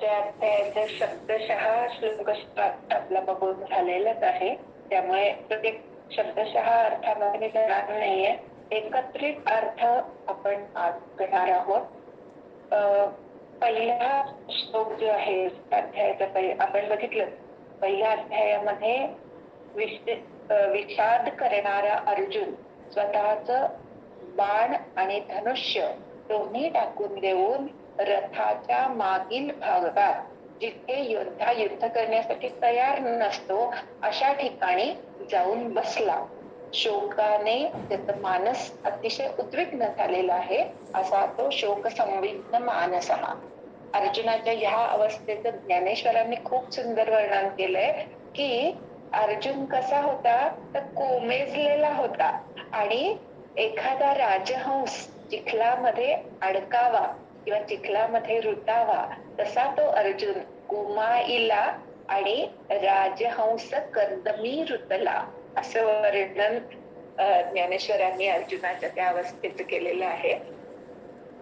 दुसऱ्या अध्यायाचा शब्दशः श्लोक आपला बघून झालेलाच आहे. त्यामुळे प्रत्येक शब्दशः अर्थामध्ये मी जाणार नाहीये. एकत्रित अर्थ आपण आज करणार आहोत. पहिला श्लोक जो आहे अध्यायाचा आपण बघितलं. पहिल्या अध्यायामध्ये विषाद करणारा अर्जुन स्वतःच बाण आणि धनुष्य दोन्ही टाकून देऊन रथाच्या मागील भागात जिथे योद्धा युद्ध करण्यासाठी तयार नसतो अशा ठिकाणी जाऊन बसला. शोकाने त्याचा मानस अतिशय उद्विग्न झालेला आहे. असा तो शोक संविग्न मानस हा. अर्जुनाच्या ह्या अवस्थेचं ज्ञानेश्वरांनी खूप सुंदर वर्णन केलंय की अर्जुन कसा होता तर कोमेजलेला होता आणि एखादा राजहंस चिखलामध्ये अडकावा किंवा चिखलामध्ये रुतावा तसा तो अर्जुन कोमाईला आणि राजहंस कर्दमी रुतला असं वर्णन ज्ञानेश्वरांनी अर्जुनाच्या त्या अवस्थेचं केलेलं आहे.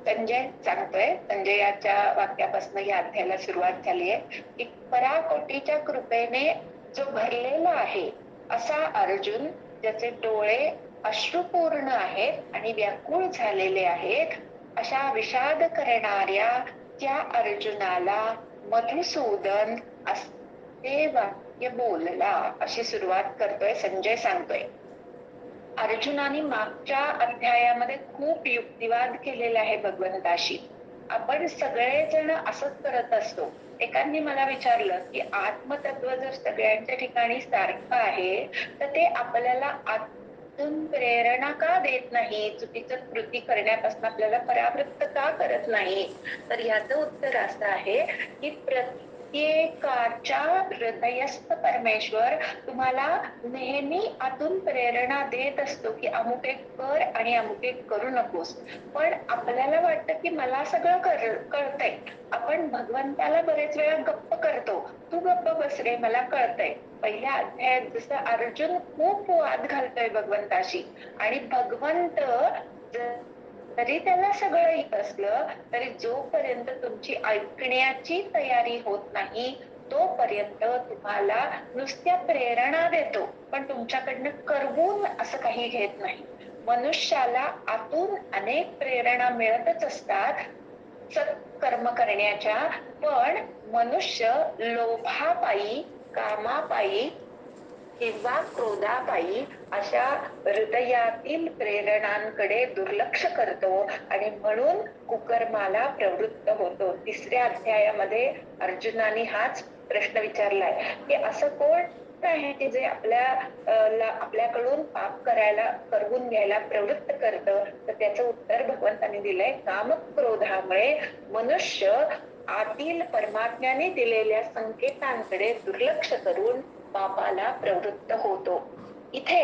संजय सांगतोय, संजयाच्या वाक्यापासून या अध्यायाला सुरुवात झाली आहे की पराकोटीच्या कृपेने जो भरलेला आहे असा अर्जुन ज्याचे डोळे अश्रुपूर्ण आहेत आणि व्याकुळ झालेले आहेत अशा विषाद करणाऱ्या त्या अर्जुनाला मधुसूदन असे वाक्य बोलला अशी सुरुवात करतोय संजय सांगतोय. अर्जुनाने मागच्या अध्यायामध्ये खूप युक्तिवाद केलेला आहे भगवंताशी. आपण सगळेजण असंच करत असतो. एकांनी मला विचारलं की आत्मतत्व जर सगळ्यांच्या ठिकाणी सारखं आहे तर ते आपल्याला आतून प्रेरणा का देत नाही, चुकीचं कृती करण्यापासून आपल्याला परावृत्त का करत नाही. तर याचं उत्तर असं आहे की प्रत्येकाच्या हृदयस्थ परमेश्वर तुम्हाला नेहमी आतून प्रेरणा देत असतो की अमुक एक कर आणि अमुक एक करू नकोस. पण आपल्याला वाटतं की मला सगळं कळतंय. आपण भगवंताला बरेच वेळा गप्प करतो, तू गप्प बस रे मला कळतंय. पहिल्या अध्यायात जसं अर्जुन खूप वाद घालतोय भगवंताशी आणि भगवंत जरी त्याला सगळं येत असलं तरी जोपर्यंत तुमची ऐकण्याची तयारी होत नाही तोपर्यंत तुम्हाला नुसत्या प्रेरणा देतो पण तुमच्याकडनं करवून असं काही घेत नाही. मनुष्याला आतून अनेक प्रेरणा मिळतच असतात सत्कर्म करण्याच्या, पण मनुष्य लोभापायी, कामापायी किंवा क्रोधापायी अशा हृदयातील प्रेरणांकडे दुर्लक्ष करतो आणि म्हणून कुकर्माला प्रवृत्त होतो. तिसऱ्या अध्यायामध्ये अर्जुनाने हाच प्रश्न विचारलाय की असं कोण आहे की जे आपल्याकडून पाप करवून घ्यायला प्रवृत्त करतं. तर त्याचं उत्तर भगवंतांनी दिलंय, काम क्रोधामुळे मनुष्य आतील परमात्म्याने दिलेल्या संकेतांकडे दुर्लक्ष करून पापाला प्रवृत्त होतो. इथे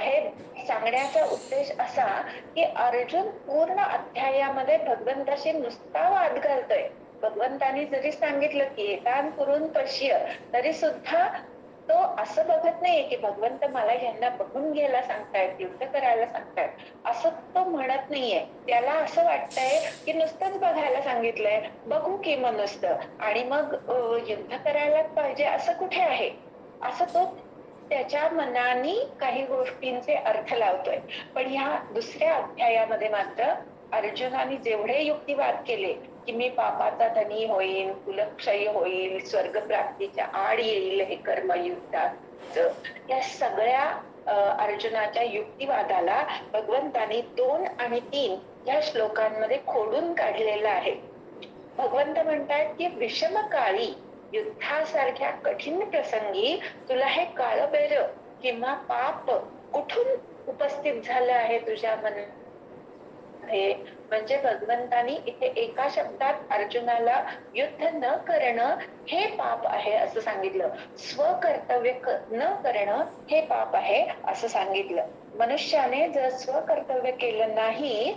हे सांगण्याचा उद्देश असा की अर्जुन पूर्ण अध्यायामध्ये भगवंताशी नुसता वाद घालतोय. भगवंतानी जरी सांगितलं की एतान करून पश्य, तरी सुद्धा तो असं बघत नाहीये की भगवंत मला ह्यांना बघून घ्यायला सांगतायत, युद्ध करायला सांगतायत असं तो म्हणत नाहीये. त्याला असं वाटतंय की नुसतंच बघायला सांगितलंय, बघू की मग नुसतं आणि मग युद्ध करायलाच पाहिजे असं कुठे आहे असं तो त्याच्या मनाने काही गोष्टींचे अर्थ लावतोय. पण ह्या दुसऱ्या अध्यायामध्ये मात्र अर्जुनाने जेवढे युक्तिवाद केले की मी पापाचा धनी होईल, कुलक्षय होईल, स्वर्ग प्राप्तीच्या आड येईल हे कर्मयुक्ताच, या सगळ्या अर्जुनाच्या युक्तिवादाला भगवंतानी 2 आणि 3 या श्लोकांमध्ये खोडून काढलेलं आहे. भगवंत म्हणतात की विषम काळी युद्धासारख्या कठीण प्रसंगी तुला हे काळबेर किंवा पाप कुठून उपस्थित झालं आहे तुझ्या मनात. म्हणजे भगवंतानी इथे एका शब्दात अर्जुनाला युद्ध न करणं हे पाप आहे असं सांगितलं, स्वकर्तव्य न करणं हे पाप आहे असं सांगितलं. मनुष्याने जर स्वकर्तव्य केलं नाही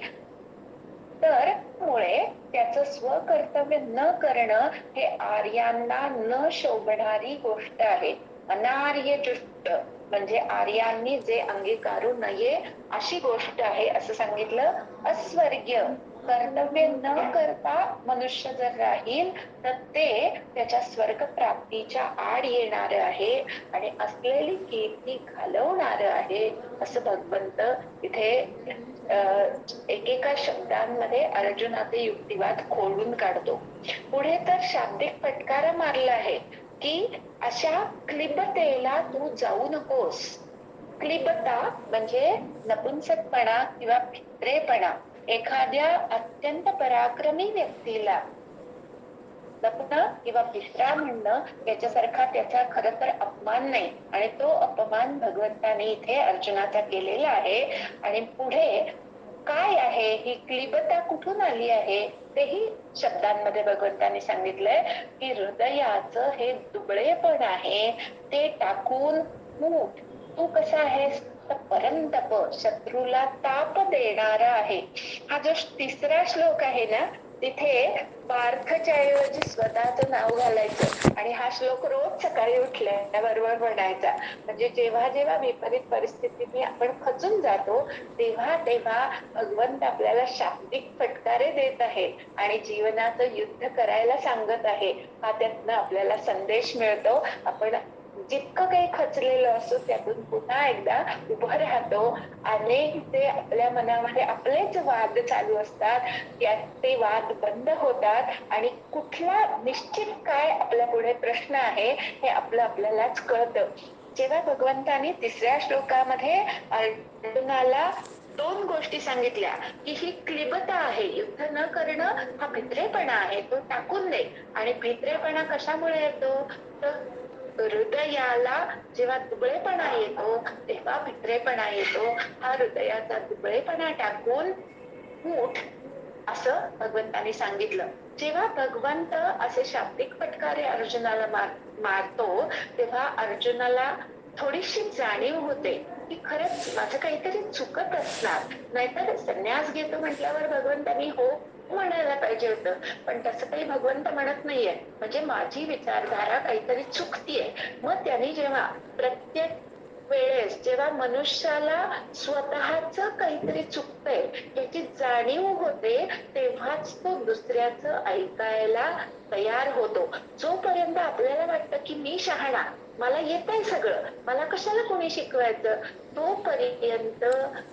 तर मुळे त्याचं स्वकर्तव्य न करणं हे आर्यांना न शोभणारी गोष्ट आहे. अनार्य दृष्ट म्हणजे आर्यांनी जे अंगीकारू नये अशी गोष्ट आहे असं सांगितलं. अस्वर्ग्य कर्तव्य न करता मनुष्य जर राहील तर ते त्याच्या स्वर्ग प्राप्तीच्या आड येणार आहे आणि असलेली कीर्ती घालवणार आहे, असं भगवंत इथे एकेका शब्दांमध्ये अर्जुनाचे युक्तिवाद खोडून काढतो. पुढे तर शाब्दिक फटकारा मारला आहे की अशा क्लिबतेला तू जाऊ नकोस. क्लिबता म्हणजे नपुंसकपणा किंवा भित्रेपणा. एखाद्या अत्यंत पराक्रमी व्यक्तीला लपणं किंवा भित्रा म्हणणं याच्यासारखा त्याचा खरं तर अपमान नाही, आणि तो अपमान भगवंताने इथे अर्जुनाचा केलेला आहे. आणि पुढे काय आहे ही क्लिबता, कुठून आली आहे तेही शब्दांमध्ये भगवंताने सांगितलंय की हृदयाचं हे दुबळेपण आहे ते टाकून उठ. तू कसा आहेस तर परंतप, शत्रूला ताप देणारा आहे. हा जो तिसरा श्लोक आहे ना तिथे पार्थच्या ऐवजी स्वतःचं नाव घालायचं आणि हा श्लोक रोज सकाळी उठल्याबरोबर म्हणायचा. म्हणजे जेव्हा जेव्हा विपरीत परिस्थितीने आपण खचून जातो तेव्हा तेव्हा भगवंत आपल्याला शाब्दिक फटकारे देत आहे आणि जीवनाचं युद्ध करायला सांगत आहे. हा त्यातनं आपल्याला संदेश मिळतो. आपण जितकं काही खचलेलं असो त्यातून पुन्हा एकदा उभं राहतो. अनेक ते आपल्या मनामध्ये आपलेच वाद चालू असतात, त्यात ते वाद बंद होतात आणि कुठला निश्चित काय आपल्या पुढे प्रश्न आहे हे आपल्यालाच कळतं. जेव्हा भगवंतानी तिसऱ्या श्लोकामध्ये अर्जुनाला दोन गोष्टी सांगितल्या की ही क्लिबता आहे, युद्ध न करणं हा भित्रेपणा आहे, तो टाकून दे. आणि भित्रेपणा कशामुळे येतो तर हृदयाला जेव्हा दुबळेपणा येतो तेव्हा भित्रेपणा येतो. हा हृदयाचा दुबळेपणा टाकून उठ असं भगवंतानी सांगितलं. जेव्हा भगवंत असे शाब्दिक फटकारे अर्जुनाला मारतो तेव्हा अर्जुनाला थोडीशी जाणीव होते की खरंच माझं काहीतरी चुकत असणार. नाहीतर संन्यास घेतो म्हटल्यावर भगवंतानी हो म्हणायला पाहिजे होतं, पण तसं काही भगवंत म्हणत नाहीये. म्हणजे माझी विचारधारा काहीतरी चुकतीये. मग त्यांनी जेव्हा प्रत्येक वेळेस जेव्हा मनुष्याला स्वतःच काहीतरी चुकतंय याची जाणीव होते तेव्हाच तो दुसऱ्याचं ऐकायला तयार होतो. जोपर्यंत आपल्याला वाटतं की मी शहाणा, मला येतंय सगळं, मला कशाला कोणी शिकवायचं, तोपर्यंत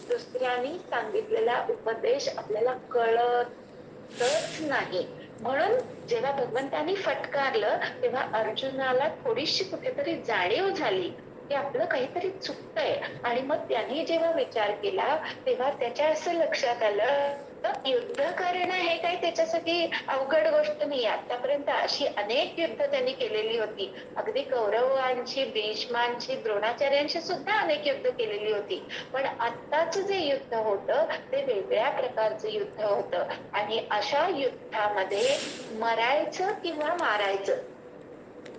दुसऱ्यांनी सांगितलेला उपदेश आपल्याला कळतच नाही. म्हणून जेव्हा भगवंतानी फटकारलं तेव्हा अर्जुनाला थोडीशी कुठेतरी जाणीव झाली की आपलं काहीतरी चुकतंय. आणि मग त्यांनी जेव्हा विचार केला तेव्हा त्याच्या असं लक्षात आलं युद्ध करणं हे काही त्याच्यासाठी अवघड गोष्ट नाही. आतापर्यंत अशी अनेक युद्ध त्यांनी केलेली होती. अगदी कौरवांची, भीष्मांची, द्रोणाचार्यांशी सुद्धा अनेक युद्ध केलेली होती. पण आत्ताच जे युद्ध होतं ते वेगळ्या प्रकारचं युद्ध होतं आणि अशा युद्धामध्ये मरायचं किंवा मारायचं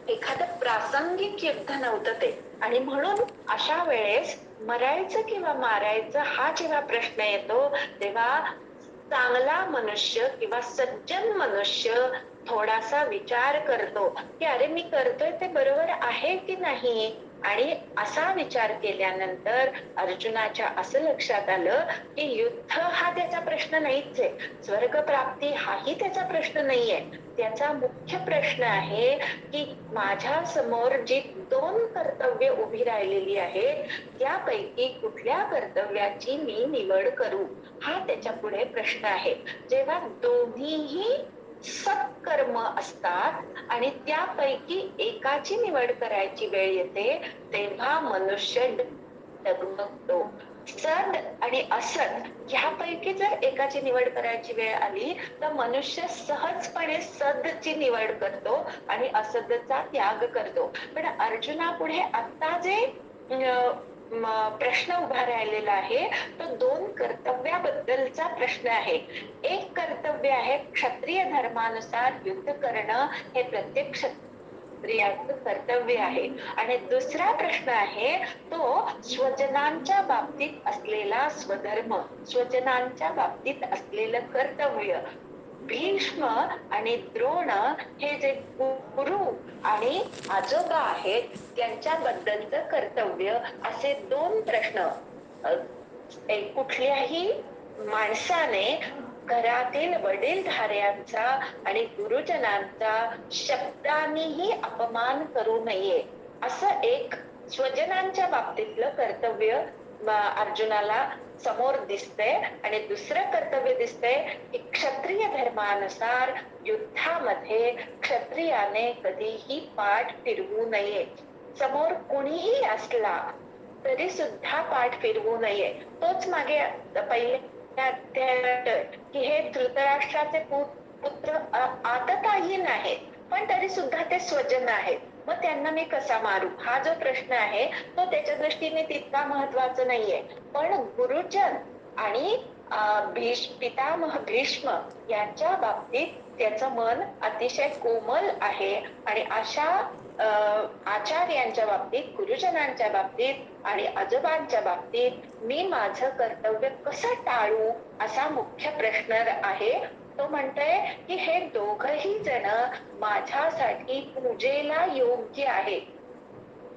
एखादं प्रासंगिक युद्ध नव्हतं ते. आणि म्हणून अशा वेळेस मरायचं किंवा मारायचं हा जेव्हा प्रश्न येतो तेव्हा चांगला मनुष्य किंवा सज्जन मनुष्य थोडासा विचार करतो की अरे मी करतोय ते बरोबर आहे की नाही. आणि असा विचार केल्यानंतर अर्जुनाच्या असं लक्षात आलं की युद्ध हा त्याचा प्रश्न नाहीच आहे, स्वर्ग प्राप्ती हाही त्याचा प्रश्न नाहीये. त्याचा मुख्य प्रश्न आहे की माझ्या समोर जी दोन कर्तव्य उभी राहिलेली आहेत त्यापैकी कुठल्या कर्तव्याची मी निवड करू, हा त्याच्या पुढे प्रश्न आहे. जेव्हा दोन्हीही सत्कर्म असतात आणि त्यापैकी एकाची निवड करायची वेळ येते तेव्हा मनुष्य डगमगतो. सद आणि असत ह्यापैकी जर एकाची निवड करायची वेळ आली तर मनुष्य सहजपणे सदची निवड करतो आणि असदचा त्याग करतो. पण अर्जुना पुढे आता जे प्रश्न उभा राहिलेला आहे तो दोन कर्तव्याबद्दलचा प्रश्न आहे. एक कर्तव्य आहे क्षत्रिय धर्मानुसार युद्ध करणं, हे प्रत्येक क्षत्रियाचं कर्तव्य आहे. आणि दुसरा प्रश्न आहे तो स्वजनांच्या बाबतीत असलेला स्वधर्म, स्वजनांच्या बाबतीत असलेलं कर्तव्य. भीष्म आणि द्रोण हे जे गुरु आणि आजोबा आहेत त्यांच्याबद्दलचं कर्तव्य, असे दोन प्रश्न कुठल्याही माणसाने घरातील वडीलधाऱ्यांचा आणि गुरुजनांचा शब्दांनीही अपमान करू नये, असं एक स्वजनांच्या बाबतीतलं कर्तव्य अर्जुनाला समोर दिसतंय. आणि दुसरं कर्तव्य दिसतंय की क्षत्रिय धर्मानुसार युद्धामध्ये क्षत्रियाने कधीही पाठ फिरवू नये. समोर कोणीही असला तरी सुद्धा पाठ फिरवू नये. तोच मागे पहिल्या अध्यायात की हे धृतराष्ट्राचे पुत्र आतताहीन आहेत, पण तरी सुद्धा ते स्वजन आहेत, मग त्यांना मी कसा मारू, हा जो प्रश्न आहे तो त्याच्या दृष्टीने तितका महत्वाचा नाहीये. पण गुरुजन आणि पितामह भीष्म यांच्या बाबतीत त्याचं मन अतिशय कोमल आहे. आणि अशा आचार्यांच्या बाबतीत, गुरुजनांच्या बाबतीत आणि आजोबांच्या बाबतीत मी माझं कर्तव्य कसं टाळू, असा मुख्य प्रश्न आहे. तो म्हणतोय की हे दोघही जण माझ्यासाठी पूजेला योग्य आहे.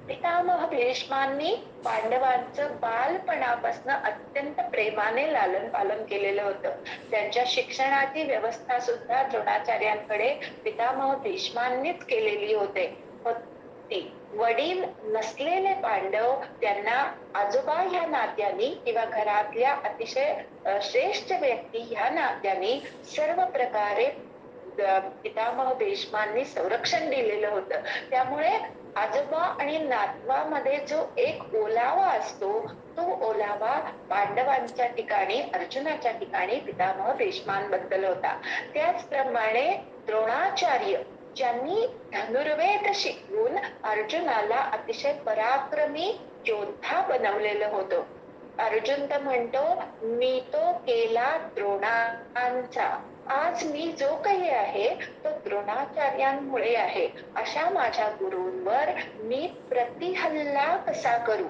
पितामह भीष्मांनी पांडवांचं बालपणापासून अत्यंत प्रेमाने लालन पालन केलेलं होतं. त्यांच्या शिक्षणाची व्यवस्था सुद्धा द्रोणाचार्यांकडे पितामह भीष्मांनीच केलेली होती. वडील नसलेले पांडव त्यांना आजोबा ह्या नात्याने किंवा घरातल्या अतिशय श्रेष्ठ व्यक्ती ह्या नात्याने सर्व प्रकारे पितामह भीष्मांनी संरक्षण दिलेलं होतं. त्यामुळे आजोबा आणि नातवामध्ये जो एक ओलावा असतो, तो ओलावा पांडवांच्या ठिकाणी, अर्जुनाच्या ठिकाणी पितामह भीष्मांबद्दल होता. त्याचप्रमाणे द्रोणाचार्य ज्यांनी धनुर्वेद शिकवून अर्जुनाला अतिशय पराक्रमी योद्धा बनवलेलं होतं. अर्जुन तर म्हणतो, मी तो केला द्रोणांचा, आज मी जो काही आहे तो द्रोणाचार्यांमुळे आहे. अशा माझ्या गुरूंवर मी प्रतिहल्ला कसा करू.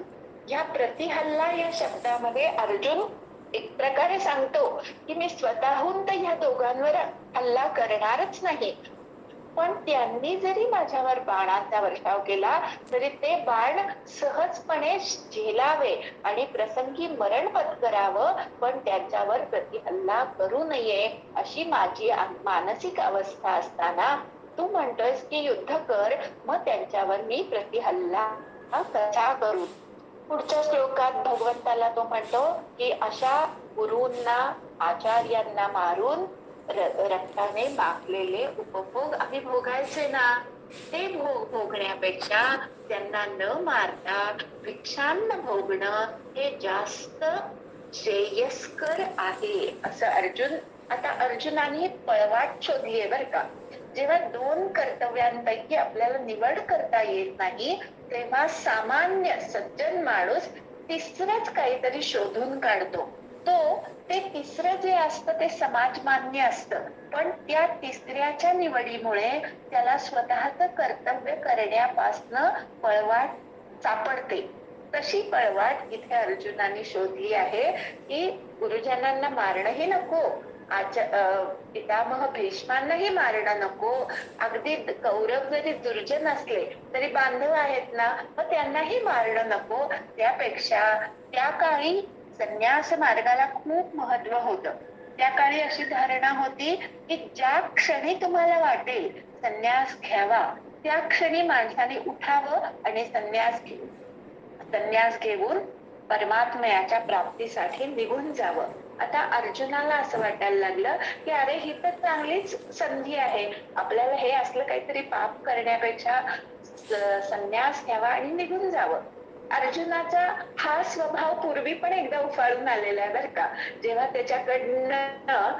या प्रतिहल्ला या शब्दामध्ये अर्जुन एक प्रकारे सांगतो की मी स्वतःहून तर ह्या दोघांवर हल्ला करणारच नाही, पण त्यांनी जरी माझ्यावर बाणाचा वर्षाव केला तरी ते बाण सहजपणे झेलावे आणि प्रसंगी मरण पत्करावं, पण त्यांच्यावर प्रतिहल्ला करू नये, अशी माझी मानसिक अवस्था असताना तू म्हणतोयस की युद्ध कर, मग त्यांच्यावर मी प्रतिहल्ला कसा करू. पुढच्या श्लोकात भगवंताला तो म्हणतो की अशा गुरूंना, आचार्यांना मारून रक्ताने माखलेले उपभोग आम्ही भोगायचे ना, ते भोगण्यापेक्षा त्यांना न मारता भिक्षान्न भोगणं हे जास्त श्रेयस्कर आहे, असं अर्जुन. आता अर्जुनाने पळवाट शोधली आहे बर का. जेव्हा दोन कर्तव्यांपैकी आपल्याला निवड करता येत नाही, तेव्हा सामान्य सज्जन माणूस तिसरंच काहीतरी शोधून काढतो. ते तिसरं जे असतं ते समाजमान्य असतं, पण त्या तिसऱ्याच्या निवडीमुळे त्याला स्वतःच कर्तव्य करण्यापासनं पळवाट सापडते. तशी पळवाट इथे अर्जुनाने शोधली आहे की गुरुजनांना मारणंही नको, पितामह भीष्मांनाही मारणं नको, अगदी कौरव जरी दुर्जन असले तरी बांधव आहेत ना, मग त्यांनाही मारणं नको. त्यापेक्षा त्या काळी संन्यास मार्गाला खूप महत्व होतं. त्या काळी अशी धारणा होती की ज्या क्षणी तुम्हाला वाटेल संन्यास घ्यावा, त्या क्षणी माणसाने उठावं आणि संन्यास घेऊन परमात्म्याच्या प्राप्तीसाठी निघून जावं. आता अर्जुनाला असं वाटायला लागलं की अरे ही तर चांगलीच संधी आहे, आपल्याला हे असलं काहीतरी पाप करण्यापेक्षा संन्यास घ्यावा आणि निघून जावं. अर्जुनाचा हा स्वभाव पूर्वी पण एकदा उफाळून आलेला आहे बरं का. जेव्हा त्याच्याकडनं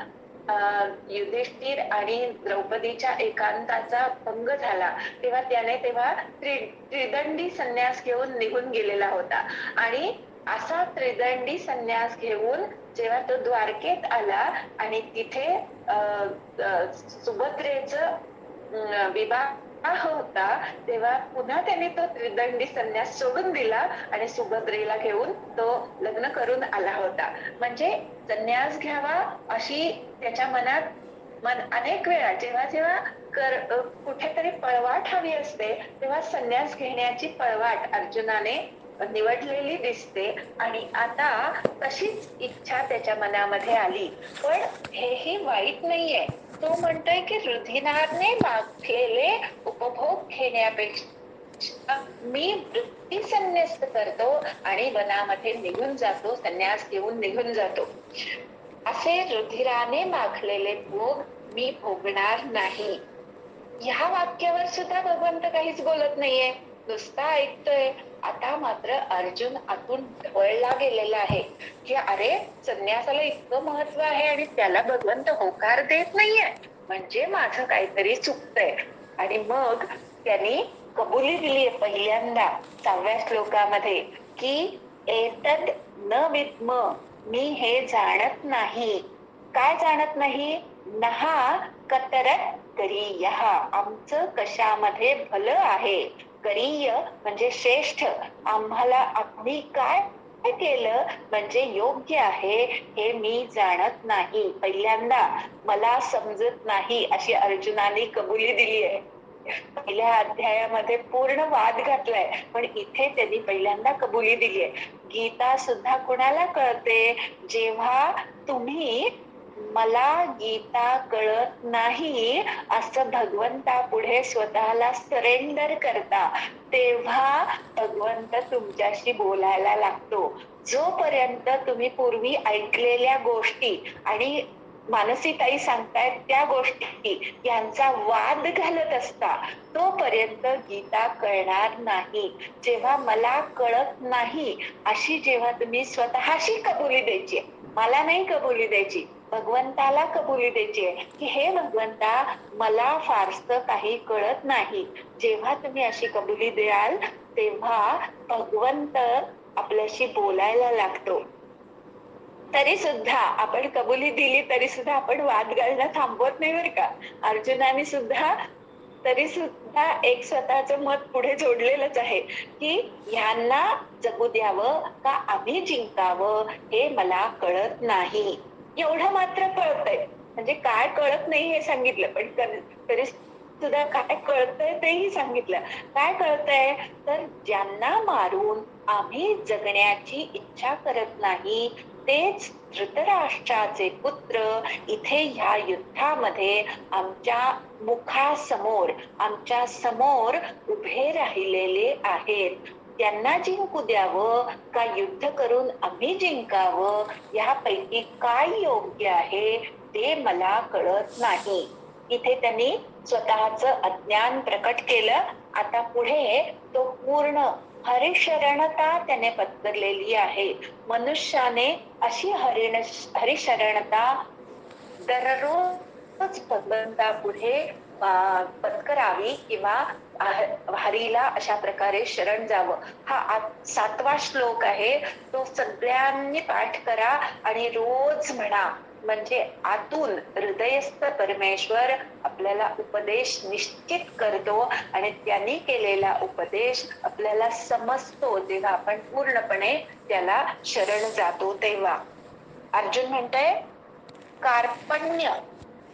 युधिष्ठिर आणि द्रौपदीच्या एकांताचा भंग झाला, तेव्हा त्रिदंडी संन्यास घेऊन निघून गेलेला होता. आणि असा त्रिदंडी संन्यास घेऊन जेव्हा तो द्वारकेत आला आणि तिथे सुभद्रेचं विवाह होता, तेव्हा पुन्हा त्याने तो त्रिदंडी संन्यास सोडून दिला आणि सुभद्रेला घेऊन तो लग्न करून आला होता. म्हणजे संन्यास घ्यावा अशी त्याच्या मनात अनेक वेळा जेव्हा कुठेतरी पळवाट हवी असते, तेव्हा संन्यास घेण्याची पळवाट अर्जुनाने निवडलेली दिसते आणि आता तशीच इच्छा त्याच्या मनामध्ये आली. पण हेही वाईट नाहीये. तो म्हणतोय की रुधिराने मागलेले उपभोग घेण्यापेक्षा मी वृत्ती संन्यस्त करतो आणि वनामध्ये निघून जातो, संन्यास घेऊन निघून जातो. असे रुधिराने माखलेले भोग मी भोगणार नाही. ह्या वाक्यावर सुद्धा भगवंत काहीच बोलत नाहीये, नुसता ऐकतोय. आता मात्र अर्जुन आतून ढवळला गेलेला आहे की अरे, संन्यासाला इतकं महत्व आहे आणि त्याला भगवंत होकार देत नाहीये, म्हणजे माझं काहीतरी चुकतंय. आणि मग त्यांनी कबुली दिली पहिल्यांदा 6व्या श्लोकामध्ये की एतद न विद्म, मी हे जाणत नाही. काय जाणत नाही? नहा कतरत करीय, आमचं कशामध्ये भलं आहे. करीय म्हणजे श्रेष्ठ, आम्हाला आम्ही काय केलं म्हणजे योग्य आहे हे मी जाणत नाही. पहिल्यांदा मला समजत नाही अशी अर्जुनाने कबुली दिली आहे. पहिल्या अध्यायामध्ये पूर्ण वाद घातलाय, पण इथे त्यांनी पहिल्यांदा कबुली दिली आहे. गीता सुद्धा कुणाला कळते? जेव्हा तुम्ही मला गीता कळत नाही असं भगवंता पुढे स्वतःला सरेंडर करता, तेव्हा भगवंत तुमच्याशी बोलायला लागतो. जोपर्यंत तुम्ही पूर्वी ऐकलेल्या गोष्टी आणि मानसीताई सांगतायत त्या गोष्टी यांचा वाद घालत असता, तोपर्यंत गीता कळणार नाही. जेव्हा मला कळत नाही अशी जेव्हा तुम्ही स्वतःशी कबुली द्यायची, मला नाही कबुली द्यायची, भगवंताला कबुली द्यायची की हे भगवंता, मला फारसं काही कळत नाही. जेव्हा तुम्ही अशी कबुली द्याल तेव्हा भगवंत आपल्याशी बोलायला लागतो. तरी सुद्धा आपण कबुली दिली तरी सुद्धा आपण वाद घालणं थांबवत नाही बरं का. अर्जुनाने सुद्धा तरी सुद्धा एक स्वतःचं मत पुढे जोडलेलंच आहे की ह्यांना जगू द्यावं का आम्ही जिंकावं हे मला कळत नाही. एवढं मात्र कळतंय, म्हणजे काय कळत नाही हे सांगितलं, पण तरी सुद्धा काय कळतंय तेही सांगितलं. काय कळतंय? तर ज्यांना मारून आम्ही जगण्याची इच्छा करत नाही तेच धृतराष्ट्राचे पुत्र इथे ह्या युद्धामध्ये आमच्या मुखासमोर, आमच्या समोर उभे राहिलेले आहेत. त्यांना जिंकू द्यावं का युद्ध करून आम्ही जिंकावं, यापैकी काय योग्य आहे ते मला कळत नाही. इथे त्यांनी स्वतःचं अज्ञान प्रकट केलं. आता पुढे तो पूर्ण हरिशरणता त्याने पत्करलेली आहे. मनुष्याने अशी हरिशरणता दररोज भगवंता पुढे पत्करावी किंवा हरीला अशा प्रकारे शरण जावं. हा 7वा श्लोक आहे, तो सगळ्यांनी पाठ करा आणि रोज म्हणा, म्हणजे आतून हृदयस्थ परमेश्वर आपल्याला उपदेश निश्चित करतो आणि त्यांनी केलेला उपदेश आपल्याला समजतो जेव्हा आपण पूर्णपणे त्याला शरण जातो तेव्हा. अर्जुन म्हणतोय कार्पण्य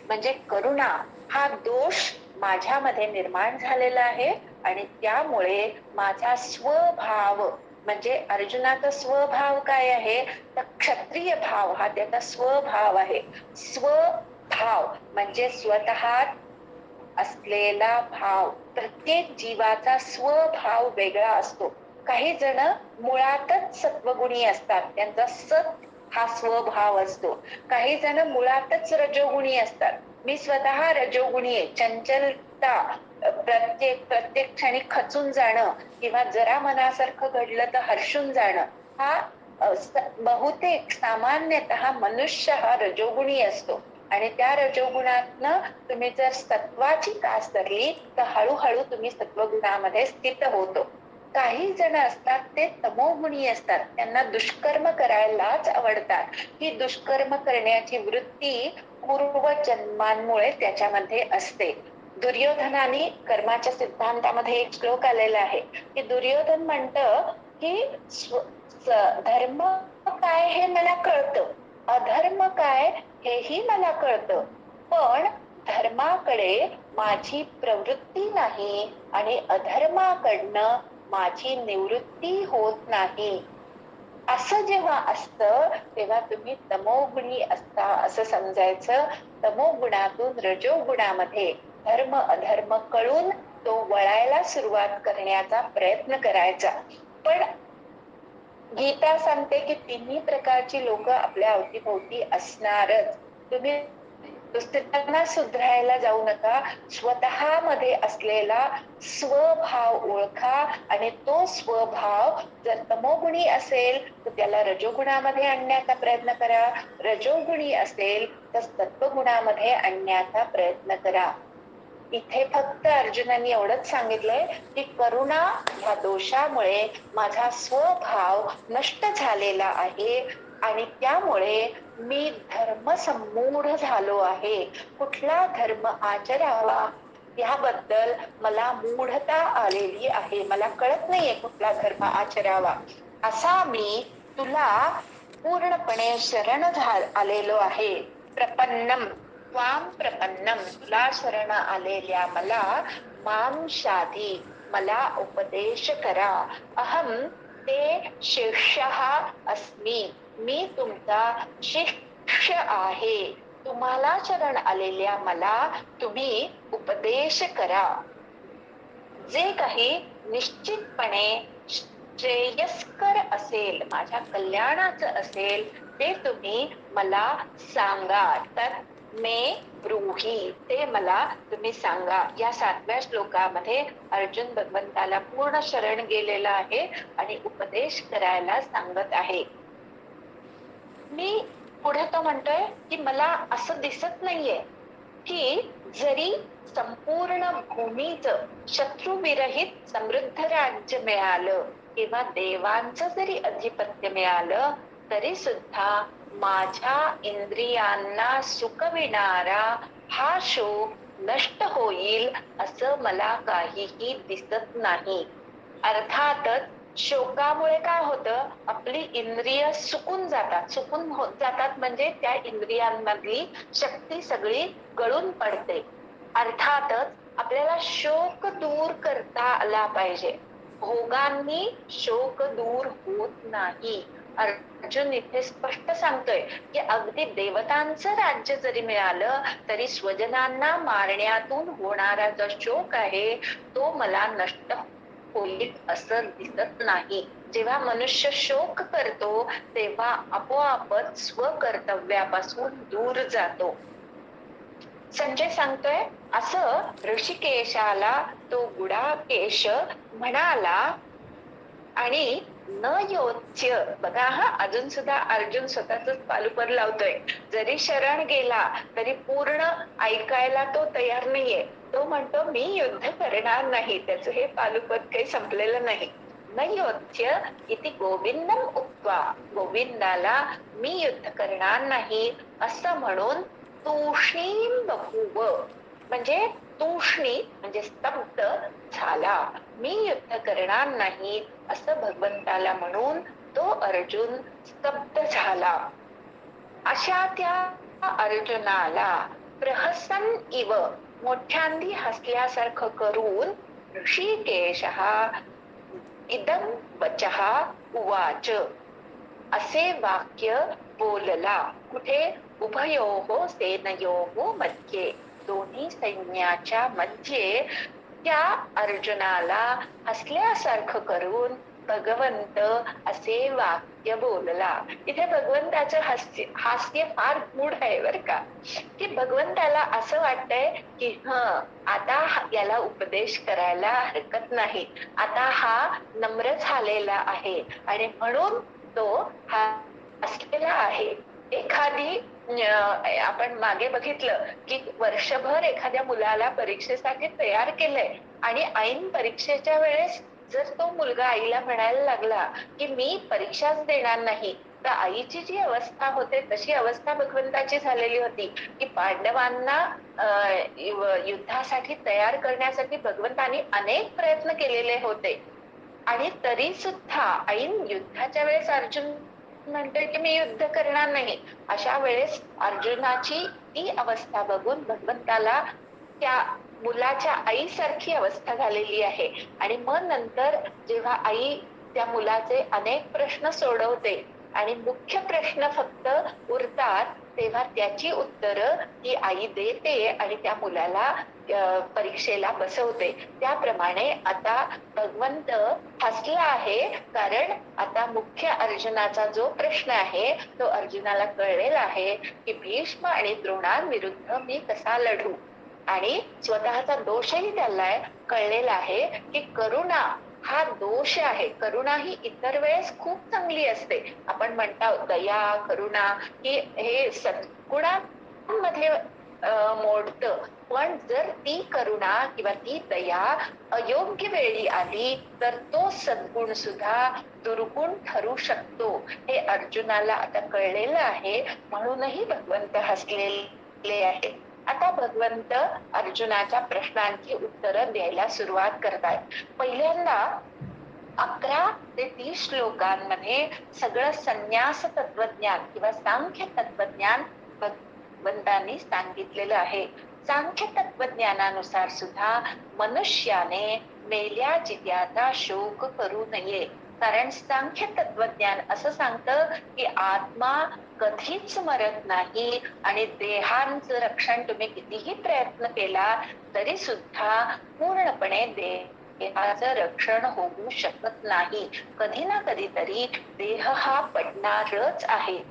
म्हणजे करुणा हा दोष माझ्यामध्ये निर्माण झालेला आहे आणि त्यामुळे माझा स्वभाव, म्हणजे अर्जुनाचा स्वभाव काय आहे तर क्षत्रिय भाव हा त्याचा स्वभाव आहे. स्वभाव म्हणजे स्वतःत असलेला भाव. प्रत्येक जीवाचा स्वभाव वेगळा असतो. काही जण मुळातच सत्वगुणी असतात, त्यांचा सत हा स्वभाव असतो. काही जण मुळातच रजोगुणी असतात. मी स्वतः रजोगुणी आहे. चंचलता, प्रत्येक क्षणी खचून जाणं किंवा जरा मनासारखं घडलं तर हर्षून जाणं, हा बहुतेक सामान्यतः मनुष्य हा रजोगुणी असतो. आणि त्या रजोगुणातनं तुम्ही जर सत्वाची कास धरली तर हळूहळू तुम्ही सत्वगुणामध्ये स्थित होतो. काही जण असतात ते तमोगुणी असतात, त्यांना दुष्कर्म करायलाच आवडतात. ही दुष्कर्म करण्याची वृत्ती पूर्वजन्मांमुळे त्याच्यामध्ये असते. दुर्योधनाने कर्माच्या सिद्धांतामध्ये एक श्लोक आलेला आहे की दुर्योधन म्हणतं की धर्म काय हे मला कळतं, अधर्म काय हेही मला कळतं, पण धर्माकडे माझी प्रवृत्ती नाही आणि अधर्माकडनं माझी निवृत्ती होत नाही. असं जेव्हा असतं तेव्हा तुम्ही तमोगुणी असता असं समजायचं. तमोगुणातून रजोगुणामध्ये धर्म अधर्म कळून तो वळायला सुरुवात करण्याचा प्रयत्न करायचा. पण गीता सांगते की तिन्ही प्रकारची लोक आपल्या अवतीभोवती असणारच. तुम्ही दुसऱ्यांना सुधारायला जाऊ नका. स्वतः मध्ये असलेला स्वभाव ओळखा आणि तो स्वभाव जर तमोगुणी असेल तर त्याला रजोगुणामध्ये आणण्याचा प्रयत्न करा. रजोगुणी असेल तर सत्वगुणामध्ये आणण्याचा प्रयत्न करा. इथे फक्त अर्जुनाने एवढंच सांगितलंय की करुणा ह्या दोषामुळे माझा स्वभाव नष्ट झालेला आहे आणि त्यामुळे मी धर्मसम्मूढ झालो आहे. कुठला धर्म आचरावा याबद्दल मला मूढता आलेली आहे. मला कळत नाहीये कुठला धर्म आचरावा. असा मी तुला पूर्णपणे शरण आलेलो आहे. प्रपन्नम त्वाम प्रपन्नम, तुला शरण आलेल्या मला माम शाधी, मला उपदेश करा. अहम ते शिष्य अस्मी, मी तुमचा शिष्य आहे. तुम्हाला शरण आलेल्या मला तुम्ही उपदेश करा. जे काही निश्चितपणे श्रेयस्कर असेल, माझ्या कल्याणाचं असेल ते तुम्ही मला सांगा. तर मे ब्रूही, ते मला तुम्ही सांगा. या 7व्या श्लोकामध्ये अर्जुन भगवंताला पूर्ण शरण गेलेला आहे आणि उपदेश करायला सांगत आहे. मी पुढे तो म्हणतोय की मला असं दिसत नाहीये की जरी संपूर्ण भूमीचं शत्रुविरहित समृद्ध राज्य मिळालं किंवा देवांचं जरी अधिपत्य मिळालं तरी सुद्धा माझ्या इंद्रियांना सुखविणारा हा शोक नष्ट होईल असं मला काहीही दिसत नाही. अर्थातच शोकामुळे काय होतं, आपली इंद्रिय सुकून जातात म्हणजे त्या इंद्रियांमधली शक्ती सगळी गळून पडते. अर्थातच आपल्याला शोक दूर करता आला पाहिजे. भोगांनी शोक दूर होत नाही. अर्जुन इथे स्पष्ट सांगतोय की अगदी देवतांचं राज्य जरी मिळालं तरी स्वजनांना मारण्यातून होणारा जो शोक आहे तो मला नष्ट होईल असं दिसत नाही. जेव्हा मनुष्य शोक करतो तेव्हा आपोआपच स्वकर्तव्यापासून दूर जातो. संजय सांगतोय असं ऋषिकेशाला तो गुडाकेश म्हणाला आणि न योच्य, बघा हा अजून सुद्धा अर्जुन स्वतःच पालुपर लावतोय. जरी शरण गेला तरी पूर्ण ऐकायला तो तयार नाहीये. तो म्हणतो मी युद्ध करणार नाही. त्याचं हे पालुपद काही संपलेलं नाही. न योच्य इति गोविंदम उक्त्वा, गोविंदाला मी युद्ध करणार नाही असं म्हणून तूष्णीम बभूव, म्हणजे तूष्णी म्हणजे स्तब्ध झाला. मी युद्ध करणार नाही असं भगवंताला म्हणून तो अर्जुन स्तब्ध झाला. अशा त्या अर्जुनाला प्रहसन इव, मोठ्यांदी हसल्यासारखं करून ऋषिकेश इदं वचः उवाच, असे वाक्य बोलला. कुठे? उभयोः सेनयोः मध्ये, दोन्ही सैन्याच्या मध्ये त्या अर्जुनाला हसल्यासारखं करून भगवंत असे वाक्य बोलला. इथे भगवंताचं हास्य फार गूढ आहे बर का. की भगवंताला असं वाटतंय की आता याला उपदेश करायला हरकत नाही. आता हा नम्र झालेला आहे आणि म्हणून तो हसलेला आहे. एखादी आपण मागे बघितलं की वर्षभर एखाद्या मुलाला परीक्षेसाठी तयार केलंय आणि ऐन परीक्षेच्या वेळेस जर तो मुलगा आईला म्हणायला लागला की मी परीक्षाच देणार नाही, तर आईची जी अवस्था होते तशी अवस्था भगवंताची झालेली होती की पांडवांना युद्धासाठी तयार करण्यासाठी भगवंतांनी अनेक प्रयत्न केलेले होते आणि तरी सुद्धा ऐन युद्धाच्या वेळेस अर्जुन म्हणतोय की मी युद्ध करणार नाही. अशा वेळेस अर्जुनाची ती अवस्था बघून भगवंताला त्या मुलाच्या आईसारखी अवस्था झालेली आहे. आणि मग नंतर जेव्हा आई त्या मुलाचे अनेक प्रश्न सोडवते आणि मुख्य प्रश्न फक्त उरतात, तेव्हा त्याची उत्तरं ती आई देते आणि त्या मुलाला परीक्षेला बसवते. त्याप्रमाणे आता भगवंत हसला आहे, कारण आता मुख्य अर्जुनाचा जो प्रश्न आहे तो अर्जुनाला कळलेला आहे की भीष्म आणि द्रोणांविरुद्ध मी कसा लढू. आणि स्वतःचा दोषही त्याला कळलेला आहे की करुणा हा दोष आहे. करुणा ही इतर वेळेस खूप चांगली असते. आपण म्हणतो दया, करुणा ही हे सद्गुणांमध्ये मोडतं. पण जर ती करुणा किंवा ती दया अयोग्य वेळी आली तर तो सद्गुण सुद्धा दुर्गुण ठरू शकतो. हे अर्जुनाला आता कळलेलं आहे, म्हणूनही भगवंत हसलेले आहेत. आता भगवंत अर्जुनाच्या प्रश्नांची उत्तरं द्यायला सुरुवात करतात. पहिल्यांदा 11 ते 30 श्लोकांमध्ये सगळं संन्यास तत्वज्ञान किंवा सांख्य तत्वज्ञान भगवंतांनी सांगितलेलं आहे. सांख्य तत्वज्ञानानुसार सुद्धा मनुष्याने मेल्या चित्याचा शोक करू नये. कारण सांख्य तत्वज्ञान असं सांगतं की आत्मा कधीच मरत नाही आणि देहांचं रक्षण तुम्ही कितीही प्रयत्न केला तरी सुद्धा पूर्णपणे देहाचं रक्षण होऊ शकत नाही. कधी ना कधीतरी देह हा पडणारच आहे.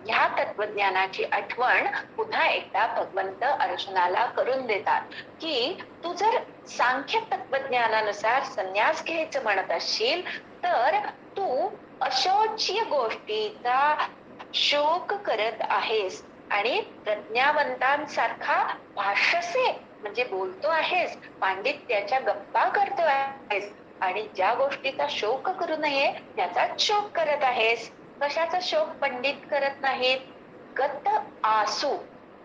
ह्या तत्वज्ञानाची आठवण पुन्हा एकदा भगवंत अर्जुनाला करून देतात की तू जर सांख्य तत्वज्ञानानुसार संन्यास घ्यायचं म्हणत असशील तर तू अशोच्य गोष्टीचा शोक करत आहेस आणि प्रज्ञावंतांसारखा भाष्यसे म्हणजे बोलतो आहेस, पांडित्याच्या गप्पा करतो आहेस आणि ज्या गोष्टीचा शोक करू नये त्याचा शोक करत आहेस. कशाचा शोक पंडित करत नाहीत? गत आसू,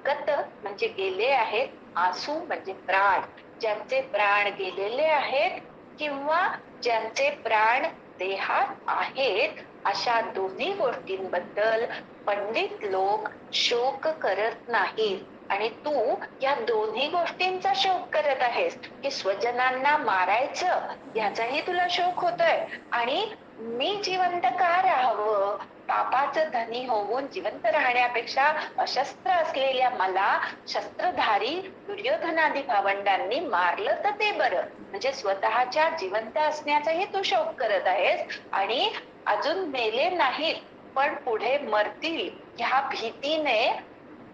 गत म्हणजे गेले आहेत, आसू म्हणजे प्राण. ज्यांचे प्राण गेलेले आहेत किंवा ज्यांचे प्राण देहात आहेत अशा दोन्ही गोष्टींबद्दल पंडित लोक शोक करत नाहीत. आणि तू या दोन्ही गोष्टींचा शोक करत आहेस की स्वजनांना मारायचं याचाही तुला शोक होतोय आणि मी जिवंत का राहावं, पापाचं धनी होऊन जिवंत राहण्यापेक्षा अशस्त्र असलेल्या मला शस्त्रधारी दुर्योधनादी भावंडांनी मारलं तर ते बरं. म्हणजे स्वतःच्या जिवंत असण्याचाही तू शोक करत आहेस आणि अजून मेले नाहीत पण पुढे मरतील ह्या भीतीने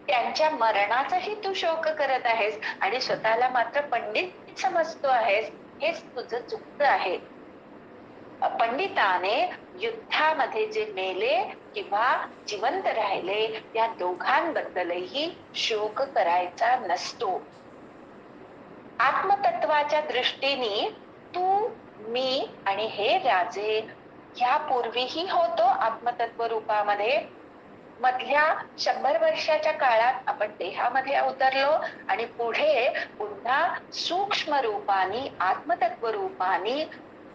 त्यांच्या मरणाचाही तू शोक करत आहेस आणि स्वतःला मात्र पंडित समजतो आहेस. हेच तुझं चुकतं आहे. पंडिताने युद्धामध्ये जे मेले किंवा जिवंत राहिले या दोघांबद्दलही शोक करायचा नसतो. आत्मतत्वाच्या दृष्टीने तू, मी आणि हे राजे ह्यापूर्वीही होतो आत्मतत्व रूपामध्ये. मधल्या 100 वर्षाच्या काळात आपण देहामध्ये अवतरलो आणि पुढे पुन्हा सूक्ष्म रूपाने आत्मतत्व रूपाने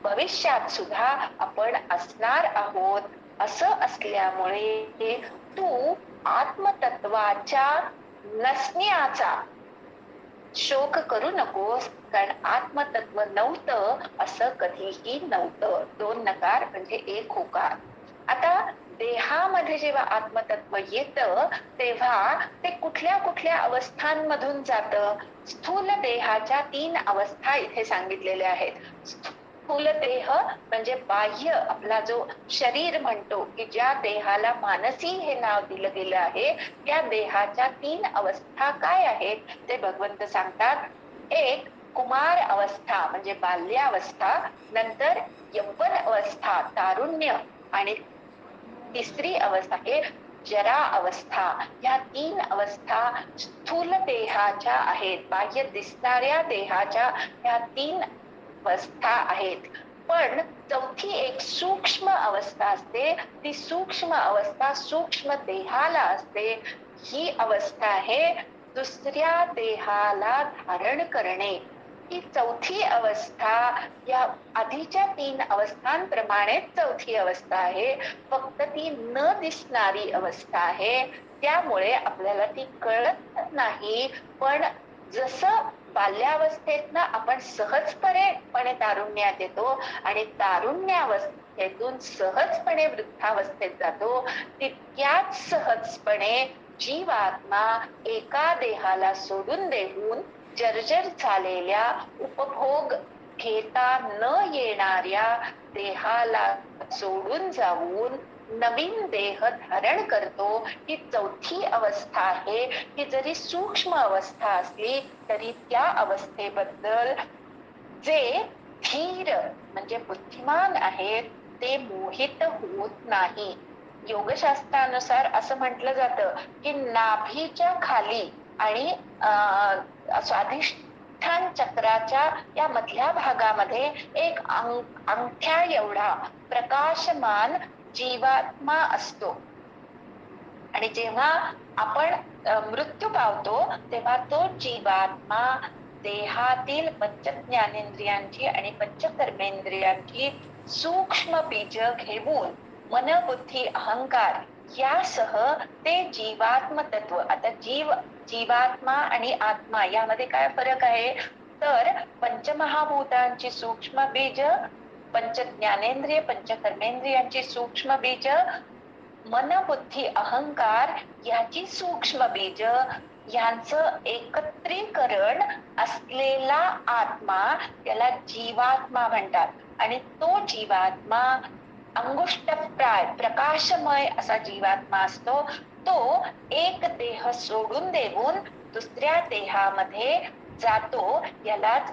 भविष्यात सुद्धा आपण असणार आहोत. असं असल्यामुळे तू आत्मतत्वाच्या नसण्याचा शोक करू नकोस, कारण आत्मतत्व नव्हतं असं कधीही नव्हतं. 2 नकार म्हणजे 1 होकार. आता देहामध्ये जेव्हा आत्मतत्व येतं तेव्हा ते कुठल्या कुठल्या अवस्थांमधून जातं. स्थूल देहाच्या 3 अवस्था इथे सांगितलेल्या आहेत. स्थूल देह म्हणजे बाह्य आपला जो शरीर म्हणतो की ज्या देहाला मानसी हे नाव दिलं गेलं आहे, त्या देहाच्या 3 अवस्था काय आहेत ते भगवंत सांगतात. एक कुमार अवस्था म्हणजे बाल्यावस्था, नंतर यौवन अवस्था तारुण्य आणि तिसरी अवस्था आहे जरा अवस्था. या 3 अवस्था स्थूल देहाच्या आहेत, बाह्य दिसणाऱ्या देहाच्या ह्या 3 अवस्था आहेत. पण चौथी एक सूक्ष्म अवस्था असते, ती सूक्ष्म अवस्था सूक्ष्म देहाला असते. ही अवस्था आहे दुसऱ्या देहाला धारण करणे. ही चौथी अवस्था या आधीच्या 3 अवस्थांप्रमाणेच चौथी अवस्था आहे, फक्त ती न दिसणारी अवस्था आहे. त्यामुळे आपल्याला ती कळत नाही. पण जसं बाल्यावस्थेतनं आपण सहजपणे तारुण्यात येतो आणि तारुण्यावस्थेतून सहजपणे वृद्धावस्थेत जातो. तितक्याच सहजपणे जीवात्मा एका देहाला सोडून देऊन जर्जर झालेल्या उपभोग घेता न येणाऱ्या देहाला सोडून जाऊन नवीन देह धारण करतो. ही चौथी अवस्था आहे. ही जरी सूक्ष्म अवस्था असली तरी त्या अवस्थेबद्दल जे धीर म्हणजे बुद्धिमान आहेत ते मोहित होत नाही. योगशास्त्रानुसार असं म्हटलं जातं की नाभीच्या खाली आणि स्वाधिष्ठान चक्राच्या या मधल्या भागामध्ये एक अंगठ्या एवढा प्रकाशमान जीवात्मा असतो. आणि जेव्हा आपण मृत्यू पावतो तेव्हा तो जीवात्मा देहातील पंचज्ञानेंद्रियांची आणि पंचकर्मेंद्रियांची सूक्ष्म बीज घेऊन मन बुद्धी अहंकार यासह ते जीवात्म तत्व. आता जीवात्मा आणि आत्मा यामध्ये काय फरक आहे तर पंचमहाभूतांची सूक्ष्म बीज, पंचज्ञानेंद्रिय पंचकर्मेंद्रियांची सूक्ष्म बीज, मन बुद्धी अहंकार याची सूक्ष्म बीज यांचं एकत्रीकरण असलेला आत्मा त्याला जीवात्मा म्हणतात. आणि तो जीवात्मा अंगुष्टप्राय प्रकाशमय असा जीवात्मा असतो. तो एक देह सोडून देऊन दुसऱ्या देहामध्ये जातो. यालाच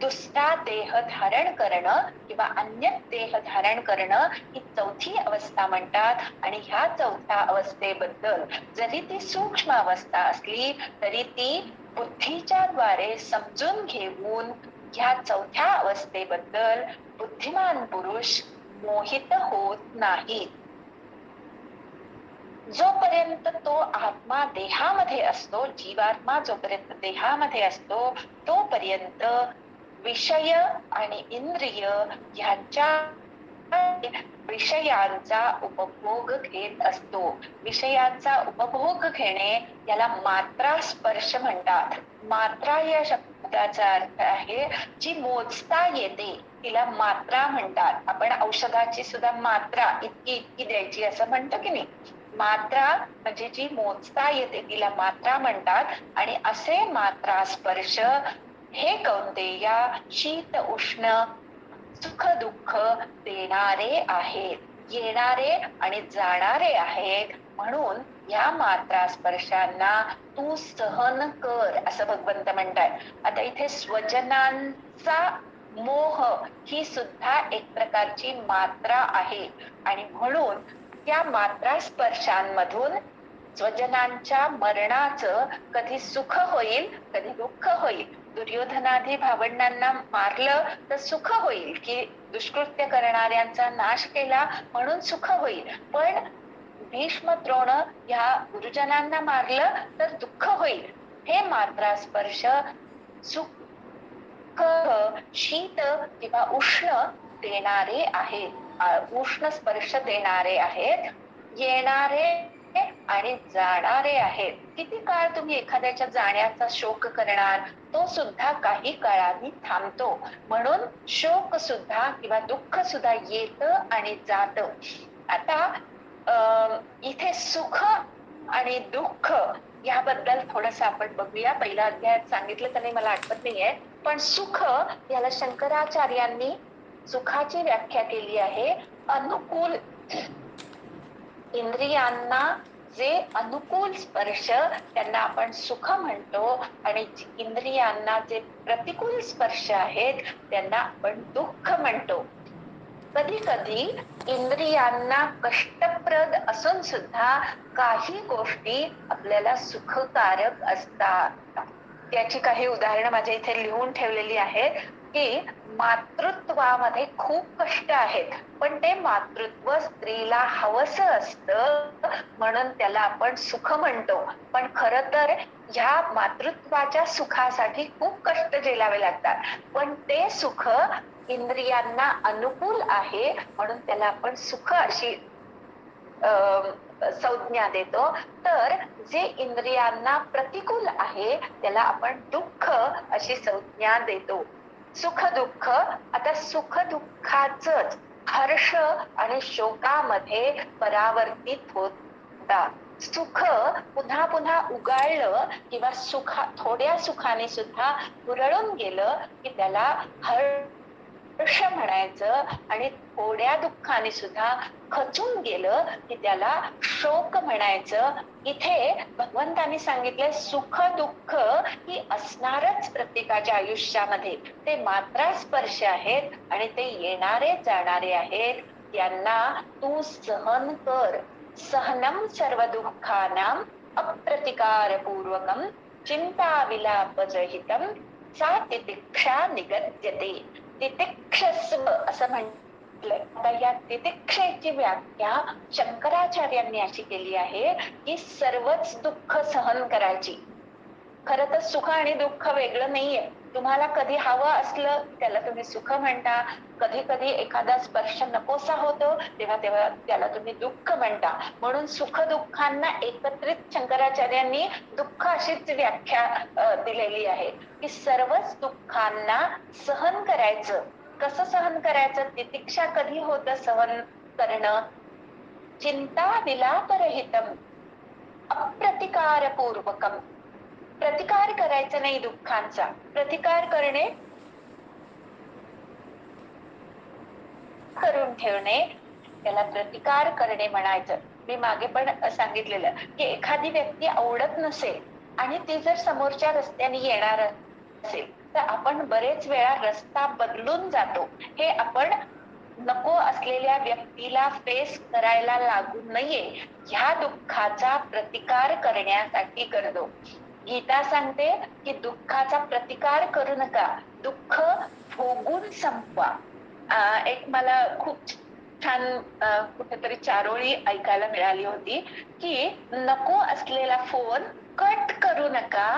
दुसरा देह धारण करणं किंवा अन्य देह धारण करणं ही चौथी अवस्था म्हणतात. आणि ह्या चौथ्या अवस्थेबद्दल जरी ती सूक्ष्म अवस्था असली तरी ती बुद्धीच्या द्वारे समजून घेऊन ह्या चौथ्या अवस्थेबद्दल बुद्धिमान पुरुष मोहित होत नाही. जोपर्यंत तो आत्मा देहामध्ये असतो, जीवात्मा जोपर्यंत देहामध्ये असतो तोपर्यंत विषय आणि इंद्रिय ह्यांच्या विषयांचा उपभोग घेत असतो. विषयांचा उपभोग घेणे याला मात्रा स्पर्श म्हणतात. मात्रा या शब्दाचा अर्थ आहे जी मोजता येते तिला मात्रा म्हणतात. आपण औषधाची सुद्धा मात्रा इतकी इतकी द्यायची असं म्हणतो की नाही. मात्रा म्हणजे जी मोजता येते तिला मात्रा म्हणतात. आणि असे मात्रा स्पर्श हे कौंतेया शीत उष्ण सुख दुःख देणारे आहेत, येणारे आणि जाणारे आहेत. म्हणून या मात्रा स्पर्शांना तू सहन कर असं भगवंत म्हणतात. आता इथे स्वजनांचा मोह ही सुद्धा एक प्रकारची मात्रा आहे. आणि म्हणून त्या मात्रा स्पर्शांमधून स्वजनांच्या मरणाचं कधी सुख होईल कधी दुःख होईल. दुर्योधनादी भावंडांना मारलं तर सुख होईल की दुष्कृत्य करणाऱ्यांचा नाश केला म्हणून सुख होईल. पण भीष्म द्रोण या गुरुजनांना मारलं तर दुःख होईल. हे मात्रा स्पर्श सुख शीत किंवा उष्ण देणारे आहेत, उष्ण स्पर्श देणारे आहेत, येणारे आणि जाणारे आहेत. किती काळ तुम्ही एखाद्याच्या जाण्याचा शोक करणार, तो सुद्धा काही काळाने थांबतो. म्हणून शोक सुद्धा किंवा दुःख सुद्धा येत आणि जात. आता इथे सुख आणि दुःख याबद्दल थोडस आपण बघूया. पहिल्या अध्यायात सांगितलं तर नाही मला आठवत नाहीये. पण सुख याला शंकराचार्यांनी सुखाची व्याख्या केली आहे अनुकूल इंद्रियांना जे अनुकूल स्पर्श त्यांना आपण सुख म्हणतो. आणि इंद्रियांना जे प्रतिकूल स्पर्श आहेत त्यांना आपण दुःख म्हणतो. कधी कधी इंद्रियांना कष्टप्रद असून सुद्धा काही गोष्टी आपल्याला सुखकारक असतात. त्याची काही उदाहरणं माझ्या इथे लिहून ठेवलेली आहेत की मातृत्वामध्ये खूप कष्ट आहेत पण ते मातृत्व स्त्रीला हवस असतं म्हणून त्याला आपण सुख म्हणतो. पण खरं तर ह्या मातृत्वाच्या सुखासाठी खूप कष्ट झेलावे लागतात. पण ते सुख इंद्रियांना अनुकूल आहे म्हणून त्याला आपण सुख अशी संज्ञा देतो. तर जे इंद्रियांना प्रतिकूल आहे त्याला आपण दुःख अशी संज्ञा देतो. सुख दुःख, आता सुख दुःखाचंच हर्ष आणि शोकामध्ये परावर्तित होतात. सुख पुन्हा पुन्हा उगाळलं किंवा थोड्या सुखाने सुद्धा हुरळून गेलं की त्याला हर्ष म्हणायचं, आणि थोड्या दुःखाने सुद्धा खचून गेलं की त्याला शोक म्हणायचं. इथे भगवंतांनी सांगितलंय सुख दुःख ही असणारच प्रत्येकाच्या आयुष्यामध्ये. ते मात्रा स्पर्श आहेत आणि ते येणारे जाणारे आहेत. त्यांना तू सहन कर. सहनम सर्व दुःखानां अप्रतिकार पूर्वकम चिंता विलापजहितम सा तितिक्षा निगद्यते. तितिक्षस्व असं म्हटलंय. आता या तितिक्षेची व्याख्या शंकराचार्यांनी अशी केली आहे की सर्वच दुःख सहन करायची. खर तर सुख आणि दुःख वेगळं नाहीये. तुम्हाला कधी हवं असलं त्याला तुम्ही सुख म्हणता, कधी कधी एखादा स्पर्श नकोसा होतो तेव्हा तेव्हा त्याला तुम्ही दुःख म्हणता. म्हणून सुख दुःखांना एकत्रित शंकराचार्यांनी दुःख अशीच व्याख्या दिलेली आहे की सर्वच दुःखांना सहन करायचं. कसं सहन करायचं? तितिक्षा कधी होतं सहन करणं? चिंता विलापरहितम अप्रतिकारपूर्वकम. प्रतिकार करायचा नाही दुःखांचा. प्रतिकार करणे, करून ठेवणे, त्याला प्रतिकार करणे म्हणायचं. मी मागे पण सांगितलेलं की एखादी व्यक्ती आवडत नसेल आणि ती जर समोरच्या रस्त्याने येणार असेल तर आपण बरेच वेळा रस्ता बदलून जातो. हे आपण नको असलेल्या व्यक्तीला फेस करायला लागू नये ह्या दुःखाचा प्रतिकार करण्यासाठी करतो. गीता सांगते की दुःखाचा प्रतिकार करू नका, दुःख भोगून संपवा. एक मला खूप छान कुठेतरी चारोळी ऐकायला मिळाली होती की नको असलेला फोन कट करू नका,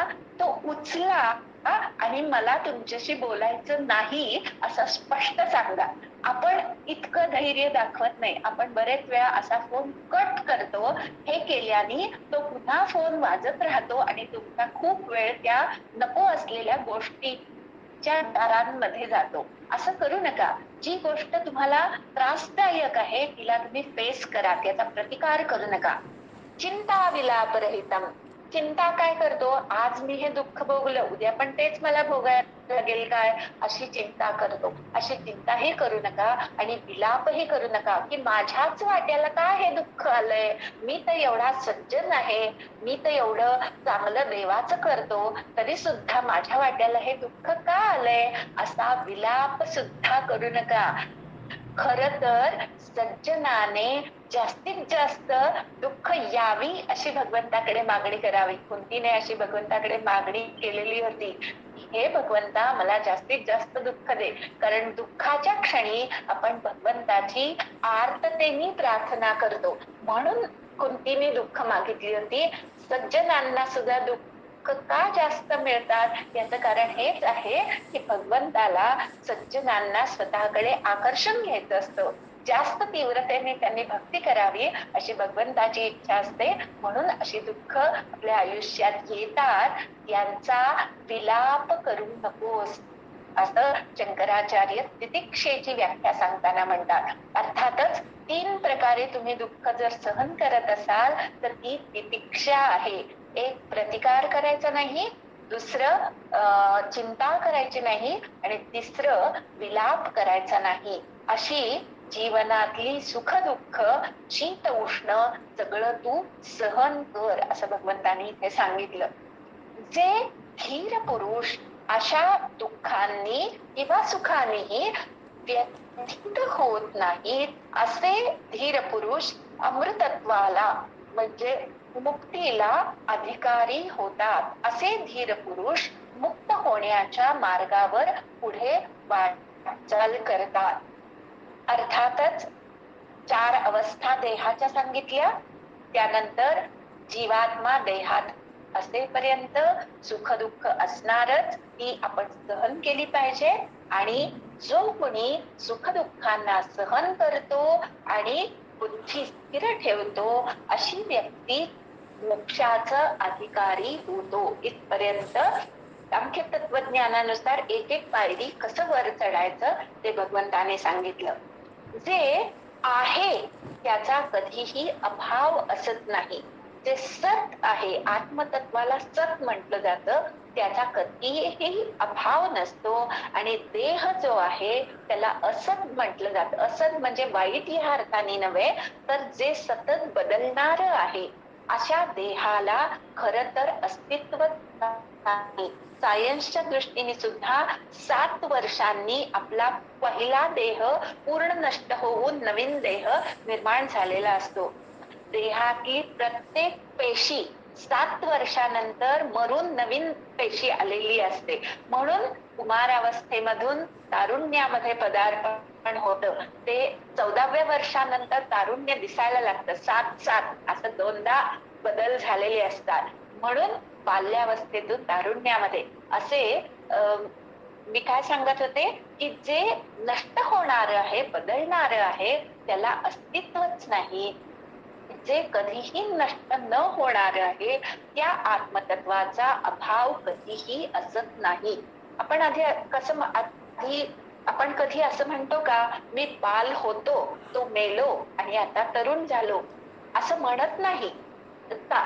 तो उचला आणि मला तुमच्याशी बोलायचं नाही असं स्पष्ट सांगा. आपण इतकं धैर्य दाखवत नाही. आपण बरेच वेळा असा फोन कट करतो. हे केल्याने तो पुन्हा फोन वाजत राहतो आणि तुमचा खूप वेळ त्या नको असलेल्या गोष्टीच्या दारांमध्ये जातो. असं करू नका. जी गोष्ट तुम्हाला त्रासदायक आहे तिला तुम्ही फेस करा, त्याचा प्रतिकार करू नका. चिंता विलापरहितम. चिंता काय करतो? आज मी हे दुःख भोगलं, उद्या पण तेच मला भोगायला लागेल काय, अशी चिंता करतो. अशी चिंताही करू नका आणि विलापही करू नका की माझ्याच वाट्याला का हे दुःख आलंय, मी तर एवढा सज्जन आहे, मी तर एवढं चांगलं देवाचं करतो, तरी सुद्धा माझ्या वाट्याला हे दुःख का आलंय, असा विलाप सुद्धा करू नका. खर तर सज्जनाने जास्तीत जास्त दुःख यावी अशी भगवंताकडे मागणी करावी. कुंतीने अशी भगवंताकडे मागणी केलेली होती, हे भगवंता मला जास्तीत जास्त दुःख दे. कारण दुःखाच्या क्षणी आपण भगवंताची आर्ततेने प्रार्थना करतो. म्हणून कुंतीने दुःख मागितली होती. सज्जनांना सुद्धा दुःख का जास्त मिळतात याचं कारण हेच आहे की भगवंताला सज्जनांना स्वतःकडे आकर्षण घ्यायचं असतं. जास्त तीव्रतेने त्यांनी भक्ती करावी अशी भगवंताची इच्छा असते. म्हणून अशी दुःख आपल्या आयुष्यात येतात. यांचा विलाप करू नकोस असं शंकराचार्य तितिक्षेची व्याख्या सांगताना म्हणतात. अर्थातच 3 प्रकारे तुम्ही दुःख जर सहन करत असाल तर ती तितिक्षा आहे. एक, प्रतिकार करायचा नाही, दुसरं चिंता करायची नाही आणि तिसरं विलाप करायचा नाही. अशी जीवनातली सुख दुःख, शीत उष्ण सगळं तू सहन कर असं भगवंतांनी इथे सांगितलं. जे धीर पुरुष अशा दुःखांनी किंवा सुखांनीही व्यथित होत नाहीत असे धीर पुरुष अमृतत्वाला म्हणजे मुक्तीला अधिकारी होतात. असे धीर पुरुष मुक्त होण्याच्या मार्गावर पुढे वाटचाल करतात. अर्थातच 4 अवस्था देहाच्या सांगितल्या. त्यानंतर जीवात्मा देहात असेपर्यंत सुख दुःख असणारच, ती आपण सहन केली पाहिजे. आणि जो कोणी सुख दुःखांना सहन करतो आणि बुद्धी स्थिर ठेवतो अशी व्यक्ती मोक्षाचा अधिकारी होतो. इथपर्यंत सांख्य तत्वज्ञानानुसार एक एक पायरी कसं वर चढायचं ते भगवंताने सांगितलं. जे आहे त्याचा कधीही अभाव असत नाही. जे सत आहे, आत्मतत्वाला सत म्हटलं जातं, त्याचा कधीही अभाव नसतो. आणि देह जो आहे त्याला असत म्हटलं जातं. असत म्हणजे वाईट या अर्थाने नव्हे, तर जे सतत बदलणार आहे अशा देहाला खर तर अस्तित्व नाही. सायन्सच्या दृष्टीने सुद्धा 7 वर्षांनी आपला पहिला देह पूर्ण नष्ट होऊन नवीन देह निर्माण झालेला असतो. देहातली प्रत्येक पेशी 7 वर्षानंतर मरून नवीन पेशी आलेली असते. म्हणून कुमारावस्थेमधून तारुण्यामध्ये पदार्पण होतं. ते 14व्या वर्षानंतर तारुण्य दिसायला लागतं. 7-7 असं 2दा बदल झालेले असतात. म्हणून बाल्यावस्थेतून तारुण्यामध्ये असे मी काय सांगत होते की जे नष्ट होणार आहे, बदलणार आहे, त्याला अस्तित्वच नाही. जे कधीही नष्ट न होणार आहे त्या आत्मतत्वाचा अभाव कधीही असत नाही. आपण आपण कधी असं म्हणतो का, मी बाल होतो तो मेलो आणि आता तरुण झालो, असं म्हणत नाही.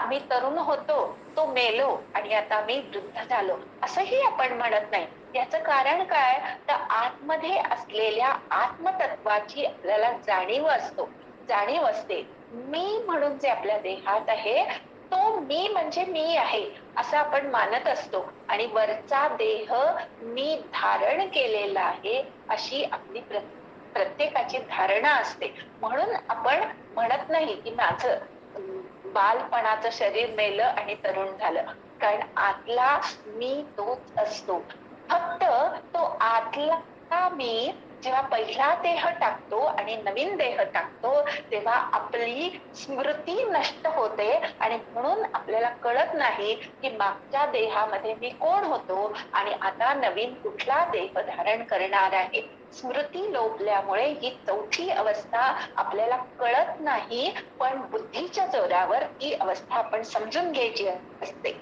मी तरुण होतो तो मेलो आणि आता मी वृद्ध झालो, असंही आपण म्हणत नाही. याचं कारण काय, तर आतमध्ये असलेल्या आत्मतत्वाची आपल्याला जाणीव असते. मी म्हणून जे आपल्या देहात आहे तो मी म्हणजे मी आहे असं आपण मानत असतो. आणि वरचा देह मी धारण केलेला आहे अशी आपली प्रत्येकाची धारणा असते. म्हणून आपण म्हणत नाही की माझं बालपणाचं शरीर मेलं आणि तरुण झालं, कारण आतला मी तोच असतो. फक्त तो आतला मी जेव्हा पहिला देह टाकतो आणि नवीन देह टाकतो तेव्हा आपली स्मृती नष्ट होते आणि म्हणून आपल्याला कळत नाही की मागच्या देहामध्ये मी कोण होतो आणि आता नवीन कुठला देह धारण करणार आहे. स्मृती लोपल्यामुळे ही चौथी अवस्था आपल्याला कळत नाही, पण बुद्धीच्या जोरावर ही अवस्था आपण समजून घ्यायची असते.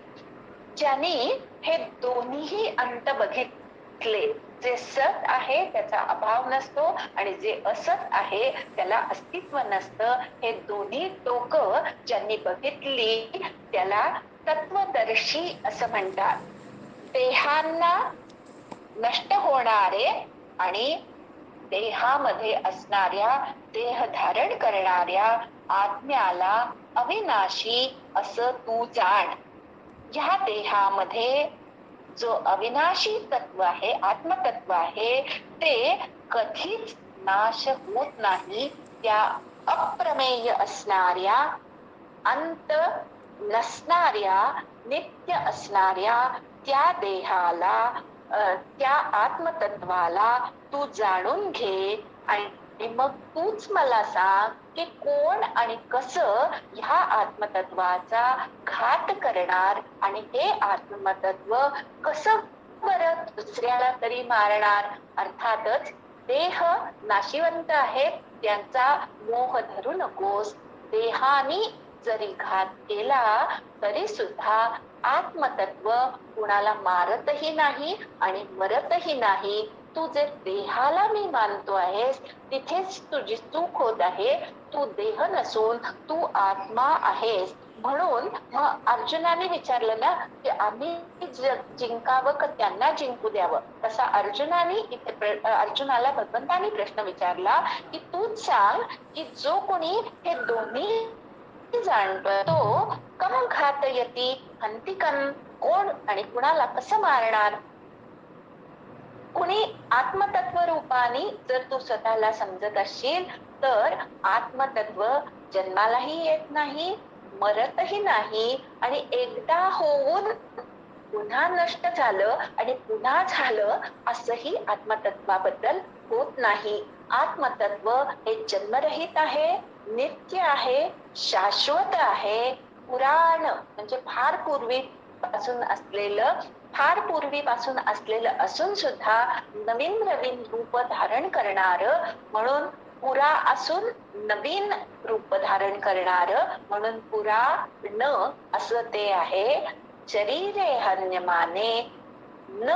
ज्यांनी हे दोन्ही अंत बघितले, जे सत आहे त्याचा अभाव नसतो आणि जे असत आहे त्याला अस्तित्व नसतं, हे दोन्ही टोक ज्यांनी बघितली त्याला तत्वदर्शी असं म्हणतात. देहांना नष्ट होणारे आणि देहामध्ये असणाऱ्या, देह धारण करणाऱ्या आत्म्याला अविनाशी असं तू जाण. या देहामध्ये जो अविनाशी तत्व आहे, आत्मतत्व आहे, ते कधीच नाश होत नाही. त्या अप्रमेय असणाऱ्या, अंत नसणाऱ्या, नित्य असणाऱ्या त्या देहाला, त्या आत्मतत्वाला तू जाणून घे आणि मग तूच मला सांग की कोण आणि कसं ह्या आत्मतत्वाचा घात करणार आणि हे आत्मतत्व कसं बरं दुसऱ्याला तरी मारणार. अर्थातच देह नाशिवंत आहेत, त्यांचा मोह धरू नकोस. देहानी जरी घात केला तरी सुद्धा आत्मतत्व कुणाला मारतही नाही आणि मरतही नाही. तू जे देहाला मी मानतो आहेस तिथेच तुझी चूक होत आहे. तू देह नसून तू आत्मा आहेस. म्हणून मग अर्जुनाने विचारलं ना की आम्ही जिंकावं का त्यांना जिंकू द्यावं, तसा अर्जुनाला भगवंतानी प्रश्न विचारला की तूच सांग की जो कोणी हे दोन्ही जाणतोय तो कम घातयती हंतिकम, कोण आणि कुणाला कसं मारणार. कुणी आत्मतत्व रूपाने जर तू स्वतःला समजत असशील तर आत्मतत्व जन्मालाही येत नाही, मरतही नाही आणि एकदा होऊन पुन्हा नष्ट झालं आणि पुन्हा झालं असंही आत्मतत्वाबद्दल होत नाही. आत्मतत्व हे जन्मरहित आहे, नित्य आहे, शाश्वत आहे, पुराण म्हणजे फार पूर्वीपासून असलेलं असून सुद्धा नवीन नवीन रूप धारण करणार. म्हणून पुरा असून नवीन रूप धारण करणार, म्हणून पुरा न असं ते आहे. शरीरे हन्यमाने न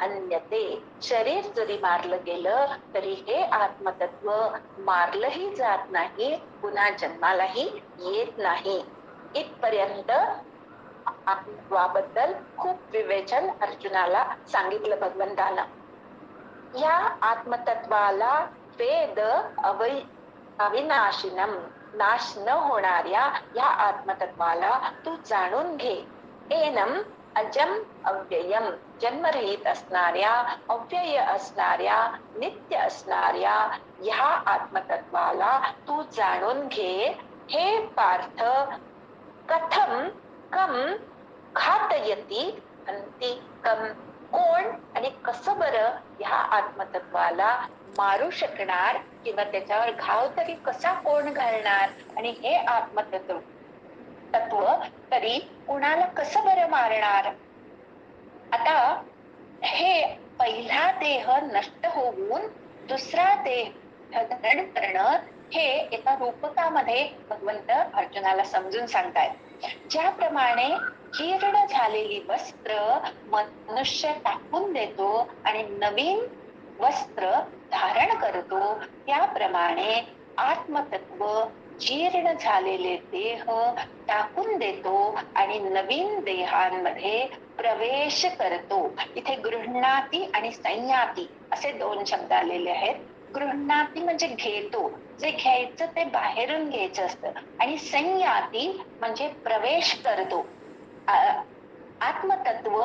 अन्यते. शरीर जरी मारलं गेलं तरी हे आत्मतत्व मारलंही जात नाही, पुन्हा जन्मालाही येत नाही. इथपर्यंत आत्मत्वाबद्दल खूप विवेचन अर्जुनाला सांगितलं भगवंतानं. या आत्मतत्वाला वेद अविनाशिनम, नाश न होणाऱ्या या आत्मतत्वाला तू जाणून घे. एनम अजम अव्ययम, जन्मरहित असणाऱ्या, अव्यय असणाऱ्या, नित्य असणाऱ्या ह्या आत्मतत्वाला तू जाणून घे. हे पार्थ, कथम कम घातयती अंती कम, कोण आणि कसं बरं ह्या आत्मतत्वाला मारू शकणार किंवा त्याच्यावर घाव तरी कसा कोण घालणार, आणि हे आत्मतत्व तरी कुणाला कसं बरं मारणार. आता हे पहिला देह नष्ट होऊन दुसरा देह धारण करणं, हे एका रूपकामध्ये भगवंत अर्जुनाला समजून सांगतायत. ज्याप्रमाणे जीर्ण झालेली वस्त्र मनुष्य टाकून देतो आणि नवीन वस्त्र धारण करतो, त्याप्रमाणे आत्मतत्व जीर्ण झालेले देह टाकून देतो आणि नवीन देहांमध्ये प्रवेश करतो. इथे गृह्णाती आणि संयाती असे दोन शब्द आलेले आहेत. गृह्णाती म्हणजे घेतो, जे घ्यायचं ते बाहेरून घ्यायचं असतं, आणि संयाती म्हणजे प्रवेश करतो. आत्मतत्व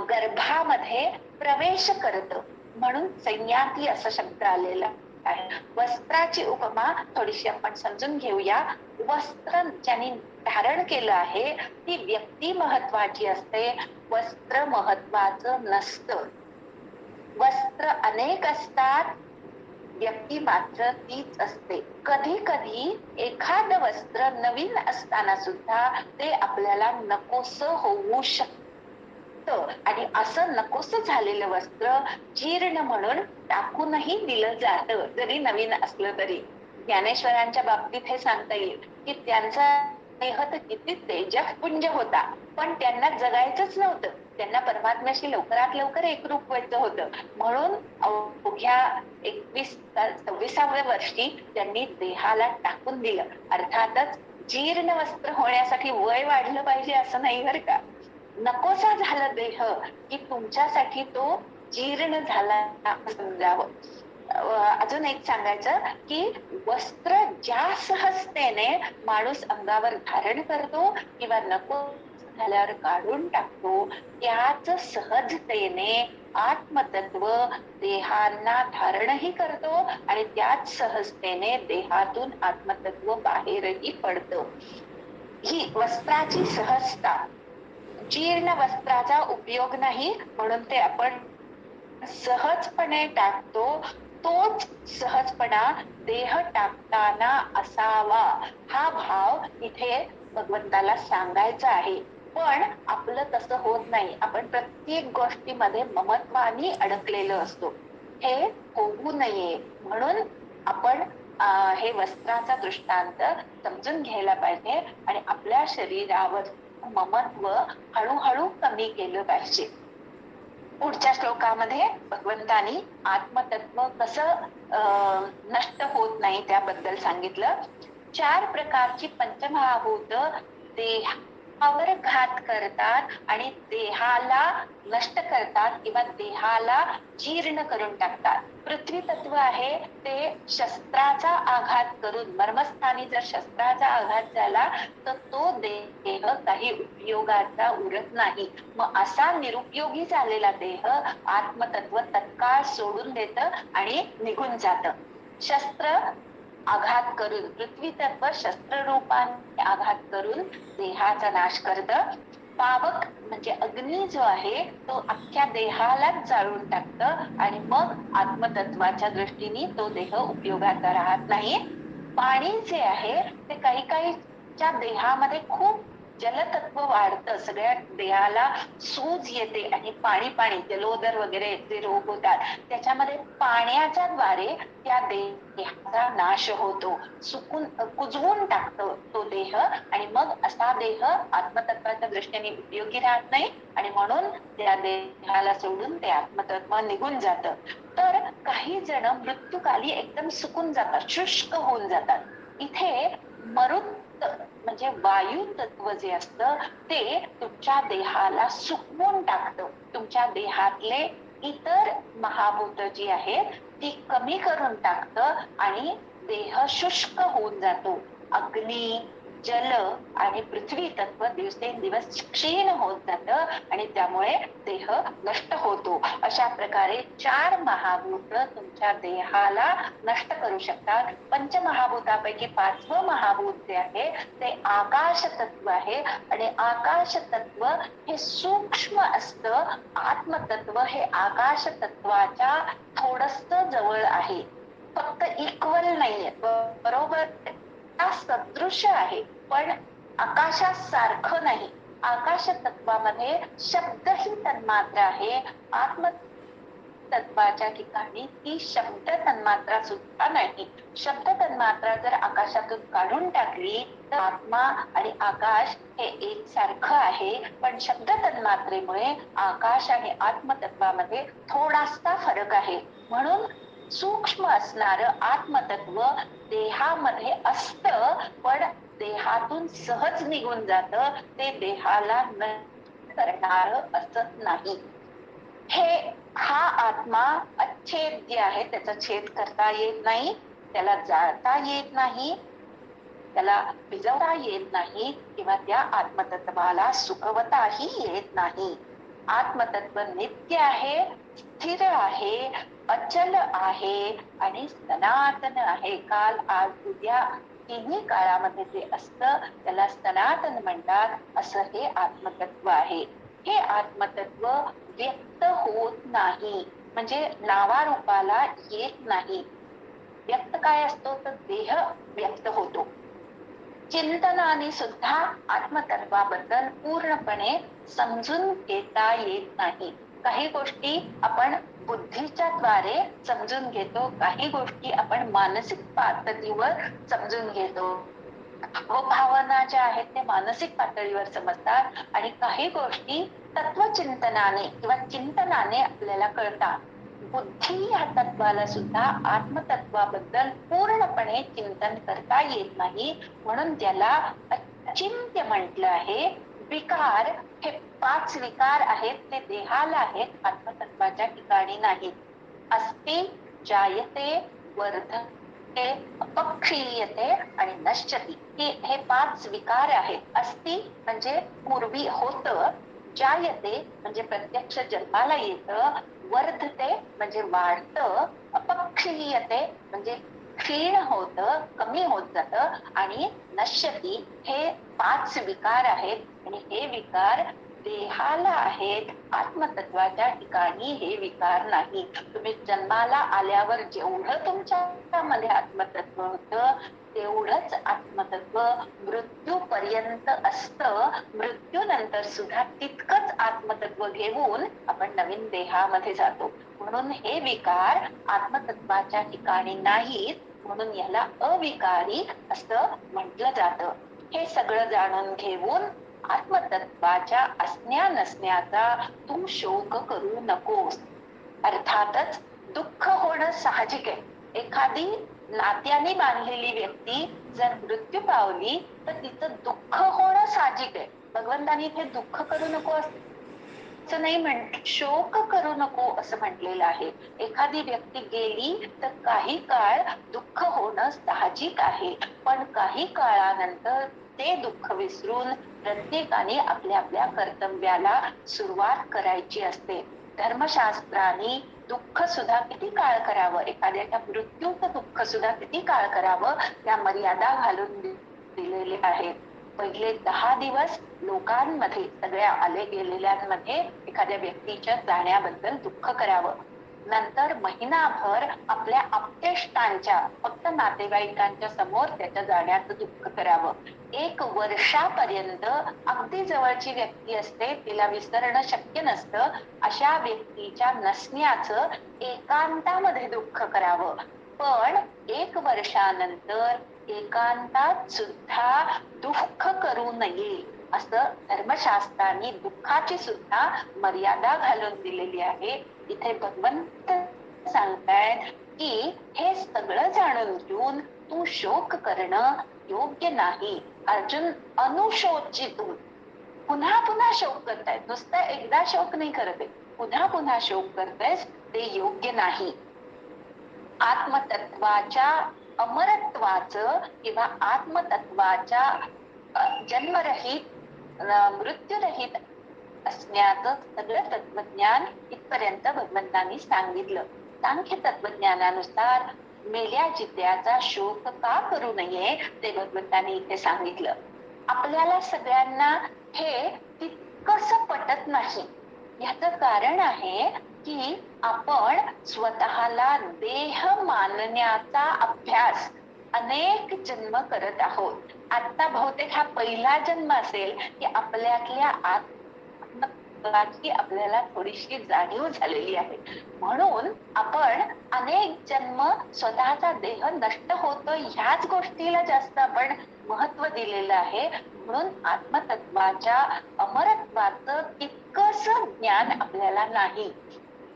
गर्भामध्ये प्रवेश करत, म्हणून संयाती असा शब्द आलेला आहे. वस्त्राची उपमा थोडीशी आपण समजून घेऊया. वस्त्र ज्यांनी धारण केलं आहे ती व्यक्ती महत्वाची असते, वस्त्र महत्वाचं नसतं. वस्त्र अनेक असतात, व्यक्ती मात्र तीच असते. कधी कधी एखाद वस्त्र नवीन असताना सुद्धा ते आपल्याला नकोसं होऊ शकतं, आणि असं नकोसं झालेलं वस्त्र जीर्ण म्हणून टाकूनही दिलं जातं, जरी नवीन असलं तरी. ज्ञानेश्वरांच्या बाबतीत हे सांगता येईल की त्यांचा देह तर किती तेजपुंज होता, पण त्यांना जगायचंच नव्हतं, त्यांना परमात्म्याशी लवकरात लवकर एकरूप व्हायचं होतं. म्हणून अवघ्या 26व्या वर्षी त्यांनी देहाला टाकून दिलं. अर्थातच जीर्ण वस्त्र होण्यासाठी वय वाढलं पाहिजे असं नाही बरं का. नकोसा झाला देह की तुमच्यासाठी तो जीर्ण झाला समजावं. अजून एक सांगायचं की वस्त्र ज्या सहजतेने माणूस अंगावर धारण करतो किंवा नको झाल्यावर काढून टाकतो, त्याच सहजतेने आत्मतत्व देहांना धारणही करतो आणि त्याच सहजतेने देहातून आत्मतत्व बाहेरही पडतो. ही वस्त्राची सहजता. जीर्ण वस्त्राचा उपयोग नाही म्हणून ते आपण सहजपणे टाकतो, तोच सहजपणा देह टाकताना असावा, हा भाव इथे भगवंताला सांगायचा आहे. पण आपलं तसं होत नाही, आपण प्रत्येक गोष्टीमध्ये ममत्वानी अडकलेलो असतो. हे होऊ नये म्हणून आपण हे वस्त्राचा दृष्टांत समजून घ्यायला पाहिजे आणि आपल्या शरीरावर ममत्व हळूहळू कमी केलं पाहिजे. पुढच्या श्लोकामध्ये भगवंतानी आत्मतत्व कसं नष्ट होत नाही त्याबद्दल सांगितलं. 4 प्रकारची पंचमहाभूत देहावर घात करतात आणि देहाला नष्ट करतात किंवा देहाला जीर्ण करून टाकतात. पृथ्वी तत्व आहे ते शस्त्राचा आघात करून, मर्मस्थानी जर शस्त्राचा आघात झाला तर तो देह काही उपयोगाचा उरत नाही. मग असा निरुपयोगी झालेला देह आत्मतत्व तत्काळ सोडून देत आणि निघून जात. शस्त्र आघात करून, पृथ्वी तत्व शस्त्र रूपाने आघात करून देहाचा नाश करत. पावक म्हणजे अग्नी जो आहे तो अख्ख्या देहालाच जाळून टाकत आणि मग आत्मतत्वाच्या दृष्टीने तो देह उपयोगाचा राहत नाही. पाणी जे आहे ते काही काहीच्या देहामध्ये खूप जलतत्व वाढतं, सगळ्या देहाला सूज येते आणि पाणी पाणी जलोदर वगैरे जे रोग होतात त्याच्यामध्ये पाण्याच्या द्वारे त्या देहाचा नाश होतो, कुजवून टाकतो तो देह, आणि मग असा देह आत्मतत्वाच्या दृष्टीने उपयोगी राहत नाही आणि म्हणून त्या देहाला सोडून ते आत्मतत्व निघून जातं. तर काही जण मृत्यूकाली एकदम सुकून जातात, शुष्क होऊन जातात. इथे मरुत म्हणजे वायू तत्व जे असतं ते तुमच्या देहाला सुकवून टाकतं, तुमच्या देहातले इतर महाभूत जी आहेत ती कमी करून टाकतं आणि देह शुष्क होऊन जातो. अग्नी, जल आणि पृथ्वी तत्व दिवसेंदिवस क्षीण होत जातं आणि त्यामुळे देह नष्ट होतो. अशा प्रकारे 4 महाभूत तुमच्या देहाला नष्ट करू शकतात. पंचमहाभूतापैकी 5वं महाभूत जे आहे ते आकाश तत्व आहे आणि आकाश तत्व हे सूक्ष्म असतं. आत्मतत्व हे आकाश तत्वाच्या थोडस जवळ आहे, फक्त इक्वल नाहीये, बरोबर सदृश आहे, पण आकाशासारखं नाही. आकाश तत्वामध्ये शब्द ही तन्मात्रा आहे, आत्म तत्वाच्या ठिकाणी ती शब्द तन्मात्रा सुद्धा नाही. शब्द तन्मात्रा जर आकाशातून काढून टाकली तर आत्मा आणि आकाश हे एकसारखं आहे, पण शब्द तन्मात्रेमुळे आकाश आणि आत्मतत्वामध्ये थोडासा फरक आहे. म्हणून सूक्ष्म असणार आत्मतत्व देहामध्ये असतं, पण देहातून सहज निघून जातं, ते देहाला नष्ट करणार असत नाही. हा आत्मा अच्छेद्य आहे, त्याचा छेद करता येत नाही, त्याला जाळता येत नाही, त्याला भिजवता येत नाही किंवा त्या आत्मतत्वाला सुखवताही येत नाही. आत्मतत्व नित्य आहे, स्थिर आहे, अचल आहे आणि सनातन आहे. काल आज उद्या तिन्ही काळामध्ये जे असतं त्याला सनातन म्हणतात. असं हे आत्मतत्व आहे. हे आत्मतत्व व्यक्त होत नाही, म्हणजे नावारूपाला येत नाही. व्यक्त काय असतो तर देह व्यक्त होतो. चिंतनाने सुद्धा आत्मतत्वाबद्दल पूर्णपणे समजून घेता येत नाही. काही गोष्टी आपण बुद्धीच्या द्वारे समजून घेतो, काही गोष्टी आपण मानसिक पातळीवर समजून घेतो व भावना ज्या आहेत ते मानसिक पातळीवर समजतात, आणि काही गोष्टी तत्वचिंतनाने किंवा चिंतनाने आपल्याला कळतात. बुद्धी या तत्वाला सुद्धा आत्मतत्वाबद्दल पूर्णपणे चिंतन करता येत नाही, म्हणून त्याला अचिंत्य म्हटलं आहे. विकार हे 5 विकार आहेत, ते देहाला आहेत, आत्मतत्वाच्या ठिकाणी नाहीत. अस्ति, जायते, वर्धते, अपक्षीयते आणि नश्यति, हे 5 विकार आहेत. अस्ति म्हणजे पूर्वी होतं, जायते म्हणजे प्रत्यक्ष जन्माला येतं, वर्धते म्हणजे वाढतं, अपक्षीयते म्हणजे क्षीण होतं, कमी होत जातं, आणि नश्यति हे 5 विकार आहेत. आणि हे विकार देहाला आहेत, आत्मतत्वाच्या ठिकाणी हे विकार नाही. तुम्ही जन्माला आल्यावर जेवढं तुमच्यामध्ये आत्मतत्व होतं तेवढंच आत्मतत्व मृत्यूपर्यंत असतं. मृत्यूनंतर सुद्धा तितकंच आत्मतत्व घेऊन आपण नवीन देहामध्ये जातो. म्हणून हे विकार आत्मतत्वाच्या ठिकाणी नाहीत, म्हणून याला अविकारी असं म्हटलं जातं. हे सगळं जाणून घेऊन आत्मतत्वाच्या असण्या नसण्याचा तू शोक करू नकोस. अर्थातच दुःख होणं साहजिक आहे. एखादी नात्याने बांधलेली व्यक्ती जर मृत्यू पावली तर तिचं दुःख होणं साहजिक आहे. भगवंतांनी इथे दुःख करू नको असं नाही म्हटलं, शोक करू नको असं म्हटलेलं आहे. एखादी व्यक्ती गेली तर काही काळ दुःख होणं साहजिक आहे, पण काही काळानंतर ते दुःख विसरून प्रत्येकाने आपल्या आपल्या कर्तव्याला सुरुवात करायची असते. धर्मशास्त्राने दुःख सुद्धा किती काळ करावं, एखाद्याच्या मृत्यूचं दुःख सुद्धा किती काळ करावं, त्या मर्यादा घालून दिलेल्या आहेत. पहिले 10 दिवस लोकांमध्ये, सगळ्या आले गेलेल्यांमध्ये एखाद्या व्यक्तीच्या जाण्याबद्दल दुःख करावं. नंतर महिनाभर आपल्या आप्तेष्टांच्या फक्त नातेवाईकांच्या समोर त्याच्या जाण्याचं दुःख करावं. 1 वर्षापर्यंत अगदी जवळची व्यक्ती असते, तिला विसरणं शक्य नसतं, अशा व्यक्तीच्या नसण्याचं एकांतामध्ये दुःख करावं. पण 1 वर्षानंतर एकांतात सुद्धा दुःख करू नये असं धर्मशास्त्रांनी दुःखाची सुद्धा मर्यादा घालून दिलेली आहे. इथे भगवंत सांगतायत की हे सगळं जाणून घेऊन तू शोक करणं योग्य नाही. अर्जुन अनुशोचितून पुन्हा पुन्हा शोक करतायत, नुसतं एकदा शोक नाही करत, पुन्हा पुन्हा शोक करतायत, ते योग्य नाही. आत्मतत्वाच्या अमरत्वाचं किंवा आत्मतत्वाच्या जन्मरहित मृत्यूरहित असण्याचं सगळं तत्वज्ञान इथपर्यंत भगवंतांनी सांगितलं. सांख्य तत्वज्ञानानुसार मेल्या जित्याचा शोक का करू नये ते भगवंतांनी इथे सांगितलं. आपल्याला सगळ्यांना हे तितकंस पटत नाही. याचं कारण आहे की आपण स्वतःला देह मानण्याचा अभ्यास अनेक जन्म करत आहोत. आता बहुतेक हा पहिला जन्म असेल की आपल्यातल्या आत्मतत्वाची आपल्याला थोडीशी जाणीव झालेली आहे. म्हणून आपण अनेक जन्म स्वतःचा देह नष्ट होतो ह्याच गोष्टीला जास्त आपण महत्व दिलेलं आहे. म्हणून आत्मतत्वाच्या अमरत्वाचं तितकंस ज्ञान आपल्याला नाही.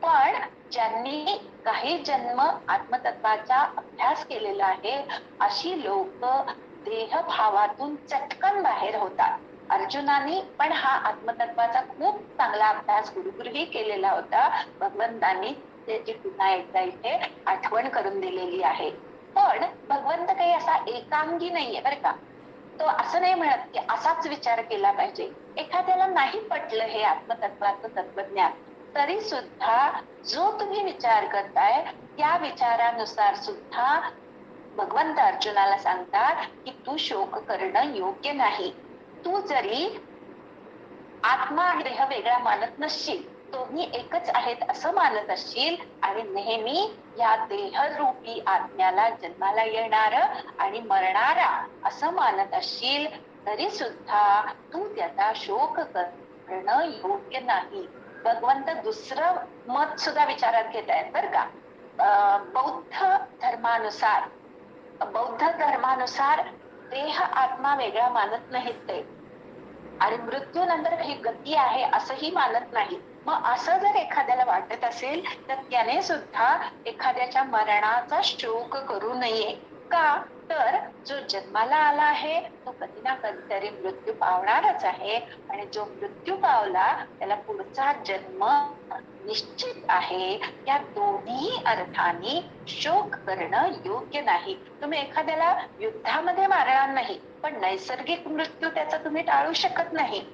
पण ज्यांनी काही जन्म आत्मतत्वाचा अभ्यास केलेला आहे अशी लोक देहभावातून चटकन बाहेर होतात. अर्जुनाने पण हा आत्मतत्वाचा खूप चांगला अभ्यास गुरुगुरुही केलेला होता. भगवंतांनी त्याची पुन्हा एकदा इथे आठवण करून दिलेली आहे. पण भगवंत काही असा एकांगी नाहीये बरं का. तो असं नाही म्हणत की असाच विचार केला पाहिजे. एखाद्याला नाही पटलं हे आत्मतत्वाचं तत्वज्ञान, तरी सुद्धा जो तुम्ही विचार करताय त्या विचारानुसार सुद्धा भगवंत अर्जुनाला सांगतात की तू शोक करणं योग्य नाही. तू जरी आत्मा आणि देह वेगळा मानत नसशील, दोन्ही एकच आहेत असं मानत असशील आणि नेहमी या देहरूपी आत्म्याला जन्माला येणार आणि मरणारा असं मानत असशील, तरी सुद्धा तू त्याचा शोक करणं योग्य नाही. भगवंत दुसरं मत सुद्धा विचारात घेत आहेत बरं का. बौद्ध धर्मानुसार देह आत्मा वेगळा मानत नाहीत ते, आणि मृत्यूनंतर काही गती आहे असंही मानत नाही. मग असं जर एखाद्याला वाटत असेल तर त्याने सुद्धा एखाद्याच्या मरणाचा शोक करू नये. का तर जो जन्माला आला आहे तो कधी ना कधीतरी मृत्यू पावणारच आहे, आणि जो मृत्यू पावला त्याला पुढचा जन्म निश्चित आहे. या दोन्ही अर्थाने शोक करणं योग्य नाही. तुम्ही एखाद्याला युद्धामध्ये मारणार नाही, पण नैसर्गिक मृत्यू त्याचा तुम्ही टाळू शकत नाही.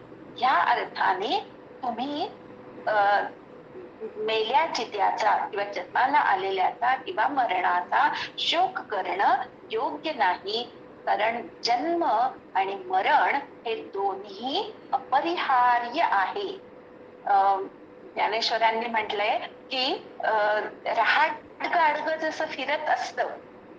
या अर्थाने तुम्ही मेल्या चित्याचा किंवा जन्माला आलेल्याचा किंवा मरणाचा शोक करणं योग्य नाही. कारण जन्म आणि मरण हे दोन्ही अपरिहार्य आहे. ज्ञानेश्वरांनी म्हटलंय की रहाट गाडगं जसं फिरत असतं,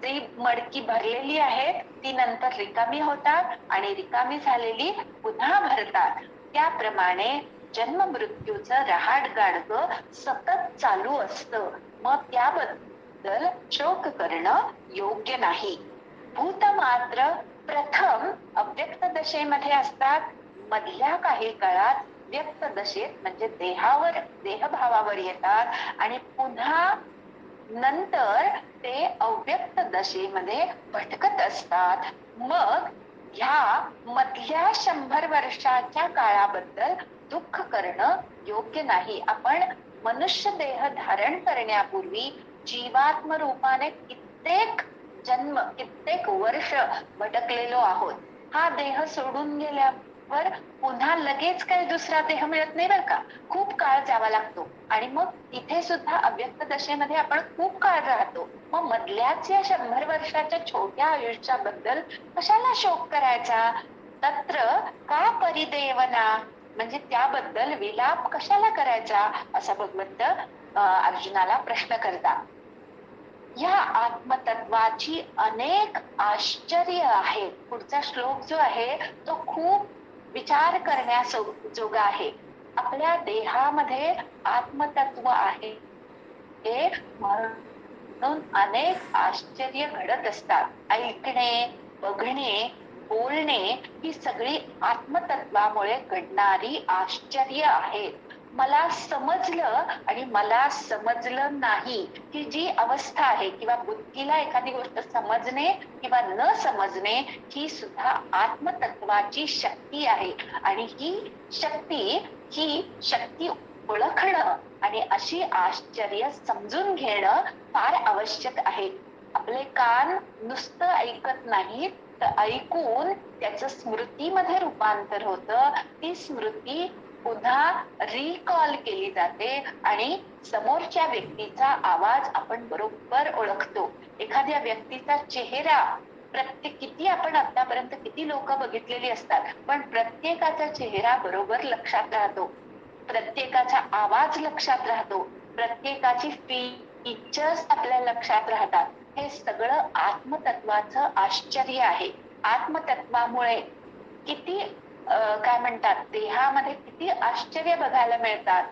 ती मडकी भरलेली आहे ती नंतर रिकामी होतात आणि रिकामी झालेली पुन्हा भरतात. त्याप्रमाणे जन्म मृत्यूचं रहाट गाडगं सतत चालू असतं. मग त्याबद्दल शोक करणं योग्य नाही. भूत मात्र प्रथम अव्यक्त दशेमध्ये असतात, मधल्या काही काळात व्यक्त दशेत म्हणजे देहभावावर येतात आणि पुन्हा नंतर ते अव्यक्त दशेमध्ये भटकत असतात. मग ह्या मधल्या 100 वर्षाच्या काळाबद्दल दुःख करणं योग्य नाही. आपण मनुष्य देह धारण करण्यापूर्वी जीवात्म रूपाने कित्येक जन्म कित्येक वर्ष भटकलेलो आहोत. हा देह सोडून गेल्यावर पुन्हा लगेच काही दुसरा देह मिळत नाही बरं का. खूप काळ जावा लागतो आणि मग इथे सुद्धा अव्यक्त दशेमध्ये आपण खूप काळ राहतो. मग मधल्याच या 100 वर्षाच्या छोट्या आयुष्याबद्दल कशाला शोक करायचा. तत्र का परिदेवना म्हणजे त्याबद्दल विलाप कशाला करायचा असं भगवंत अर्जुनाला प्रश्न करतात. या आत्मतत्वाची अनेक आश्चर्य आहेत. पुढचा श्लोक जो आहे तो खूप विचार करण्याजोगा आहे. आपल्या देहामध्ये आत्मतत्व आहे म्हणून अनेक आश्चर्य घडत असतात. ऐकणे, बघणे, बोलणे ही सगळी आत्मतत्वामुळे घडणारी आश्चर्य आहेत. मला समजलं आणि मला समजलं नाही ही जी अवस्था आहे, किंवा बुद्धीला एखादी गोष्ट समजणे किंवा न समजणे, ही सुद्धा आत्मतत्वाची शक्ती आहे. आणि ही शक्ती ओळखणं आणि अशी आश्चर्य समजून घेणं फार आवश्यक आहे. आपले कान नुसतं ऐकत नाहीत, तर ऐकून त्याचं स्मृतीमध्ये रूपांतर होतं. ती स्मृती पुन्हा रिकॉल केली जाते आणि समोरच्या व्यक्तीचा आवाज आपण बरोबर ओळखतो. एखाद्या व्यक्तीचा चेहरा किती आपण आतापर्यंत किती लोक बघितलेली असतात, पण प्रत्येकाचा चेहरा बरोबर लक्षात राहतो, प्रत्येकाचा आवाज लक्षात राहतो, प्रत्येकाची फीचर्स आपल्या लक्षात राहतात. हे सगळं आत्मतत्वाचं आश्चर्य आहे. आत्मतत्वामुळे किती काय म्हणतात, देहामध्ये किती आश्चर्य बघायला मिळतात.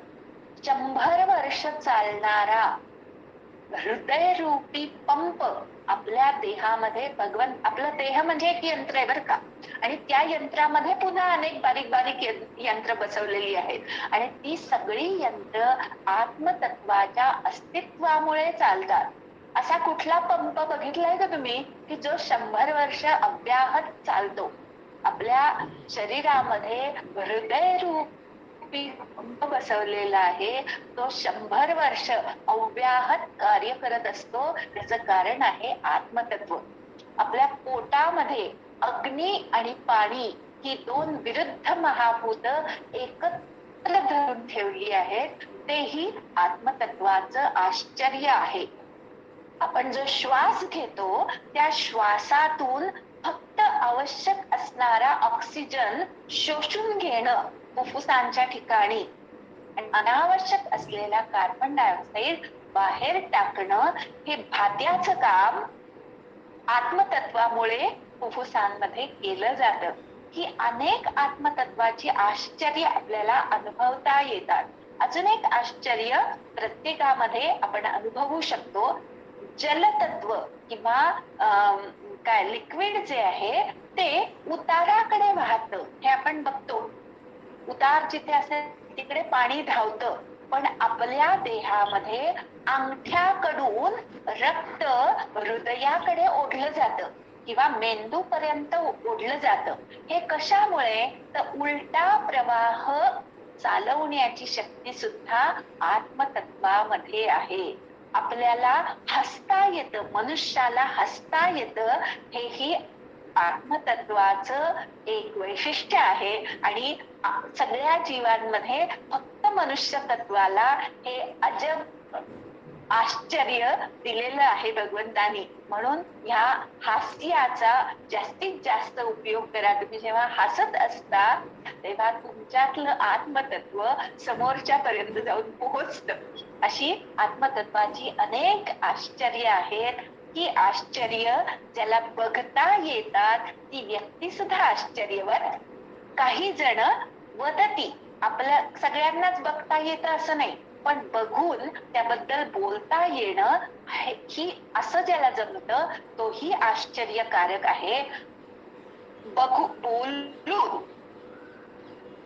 100 वर्ष चालणारा हृदयरूपी पंप आपल्या देहामध्ये, आपलं देह म्हणजे एक यंत्र आहे बरं का, आणि त्या यंत्रामध्ये पुन्हा अनेक बारीक बारीक यंत्र बसवलेली आहेत, आणि ती सगळी यंत्र आत्मतत्वाच्या अस्तित्वामुळे चालतात. असा कुठला पंप बघितलाय का तुम्ही की जो 100 वर्ष अव्याहत चालतो? आपल्या शरीरामध्ये हृदयरूपी पंप बसवलेला आहे, तो 100 वर्ष अव्याहत कार्य करत असतो. त्याचं कारण आहे आत्मतत्व. आपल्या पोटामध्ये अग्नी आणि पाणी ही 2 विरुद्ध महाभूत एकत्र धरून ठेवली आहेत. तेही आत्मतत्वाचं आश्चर्य आहे. आपण जो श्वास घेतो त्या श्वासातून फक्त आवश्यक असणारा ऑक्सिजन शोषून घेणं फुफ्फुसांच्या ठिकाणी, आणि अनावश्यक असलेला कार्बन डायऑक्साईड बाहेर टाकणं, हे भात्याचं काम आत्मतत्वामुळे फुफ्फुसांमध्ये केलं जातं. ही अनेक आत्मतत्वाची आश्चर्य आपल्याला अनुभवता येतात. अजून एक आश्चर्य प्रत्येकामध्ये आपण अनुभवू शकतो. जलतत्व किंवा काय लिक्विड जे आहे ते उताराकडे वाहतं, हे आपण बघतो. उतार जिथे असेल तिकडे पाणी धावतं, पण आपल्या देहामध्ये अंगठ्याकडून रक्त हृदयाकडे ओढलं जातं किंवा मेंदूपर्यंत ओढलं जातं. हे कशामुळे? तर उलटा प्रवाह चालवण्याची शक्ती सुद्धा आत्मतत्वामध्ये आहे. आपल्याला हसता येतं, मनुष्याला हसता येतं, हेही आत्मतत्वाचं एक वैशिष्ट्य आहे. आणि सगळ्या जीवांमध्ये फक्त मनुष्य तत्वाला हे अजब आश्चर्य दिलेलं आहे भगवंतानी. म्हणून ह्या हास्याचा जास्तीत जास्त उपयोग करा. तुम्ही जेव्हा हसत असता तेव्हा तुमच्यातलं आत्मतत्व समोरच्या पर्यंत जाऊन पोहोचतं. अशी आत्मतत्वाची अनेक आश्चर्य आहेत. ही आश्चर्य ज्याला बघता येतात ती व्यक्ती सुद्धा आश्चर्यवत. काही जण वदती, आपल्या सगळ्यांनाच बघता येतं असं नाही, पण बघून त्याबद्दल बोलता येणं ही असं ज्याला जमतं तोही आश्चर्यकारक आहे. बोलून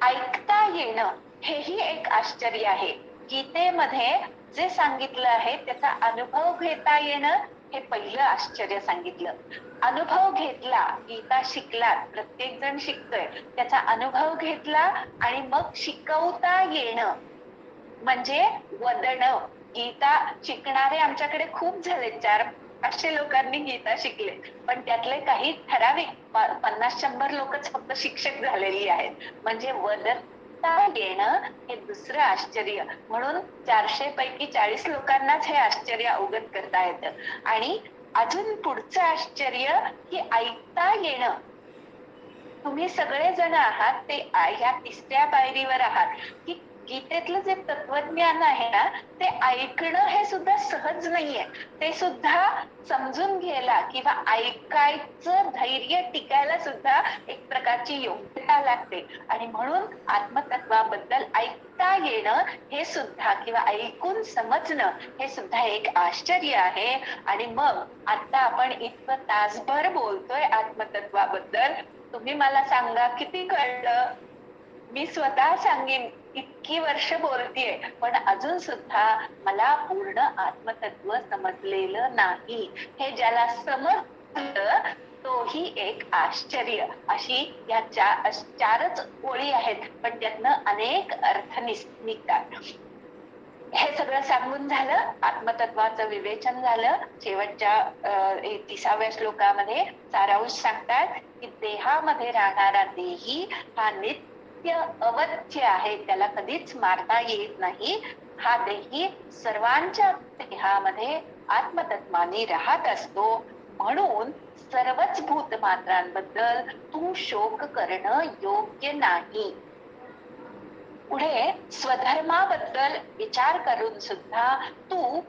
ऐकता येणं हेही एक आश्चर्य आहे. गीतेमध्ये जे सांगितलं आहे त्याचा अनुभव घेता येणं हे पहिलं आश्चर्य सांगितलं. अनुभव घेतला, गीता शिकलात, प्रत्येक जण शिकतोय, त्याचा अनुभव घेतला आणि मग शिकवता येणं म्हणजे वदणं. गीता शिकणारे आमच्याकडे खूप झाले, 400-500 लोकांनी गीता शिकले, पण त्यातले काही ठराविक 50-100 लोकच फक्त शिक्षक झालेली आहेत. म्हणजे वदता येणं हे दुसरं आश्चर्य. म्हणून 400 पैकी 40 लोकांनाच हे आश्चर्य अवगत करता येतं. आणि अजून पुढचं आश्चर्य की ऐकता येणं. तुम्ही सगळे जण आहात ते ह्या 3ऱ्या पायरीवर आहात की गीतेतलं जे तत्वज्ञान आहे ना, ते ऐकणं हे सुद्धा सहज नाहीये. ते सुद्धा समजून घ्यायला किंवा ऐकायचं धैर्य टिकायला सुद्धा एक प्रकारची योग्यता लागते. आणि म्हणून आत्मतत्वाबद्दल ऐकता येणं हे सुद्धा किंवा ऐकून समजणं हे सुद्धा एक आश्चर्य आहे. आणि मग आता आपण इतकं तासभर बोलतोय आत्मतत्वाबद्दल, तुम्ही मला सांगा किती कळलं? मी स्वतः सांगेन इतकी वर्ष बोलतेय, पण अजून सुद्धा मला पूर्ण आत्मतत्व समजलेलं नाही. हे ज्याला समजलं तोही एक आश्चर्य. अशी या चारच ओळी आहेत, पण त्यातनं अनेक अर्थ निघतात. हे सगळं सांगून झालं, आत्मतत्वाचं विवेचन झालं. शेवटच्या 30व्या श्लोकामध्ये सारांश सांगतात की देहामध्ये राहणारा देही हा नित्य अवध्य आहे, त्याला कधीच मारता येत नाही. हा देही सर्वांच्या देहामध्ये आत्मतत्वाने राहत असतो. म्हणून सर्वच भूतमात्रांबद्दल तू शोक करणं योग्य नाही. पुढे स्वधर्माबद्दल विचार करून सुद्धा तू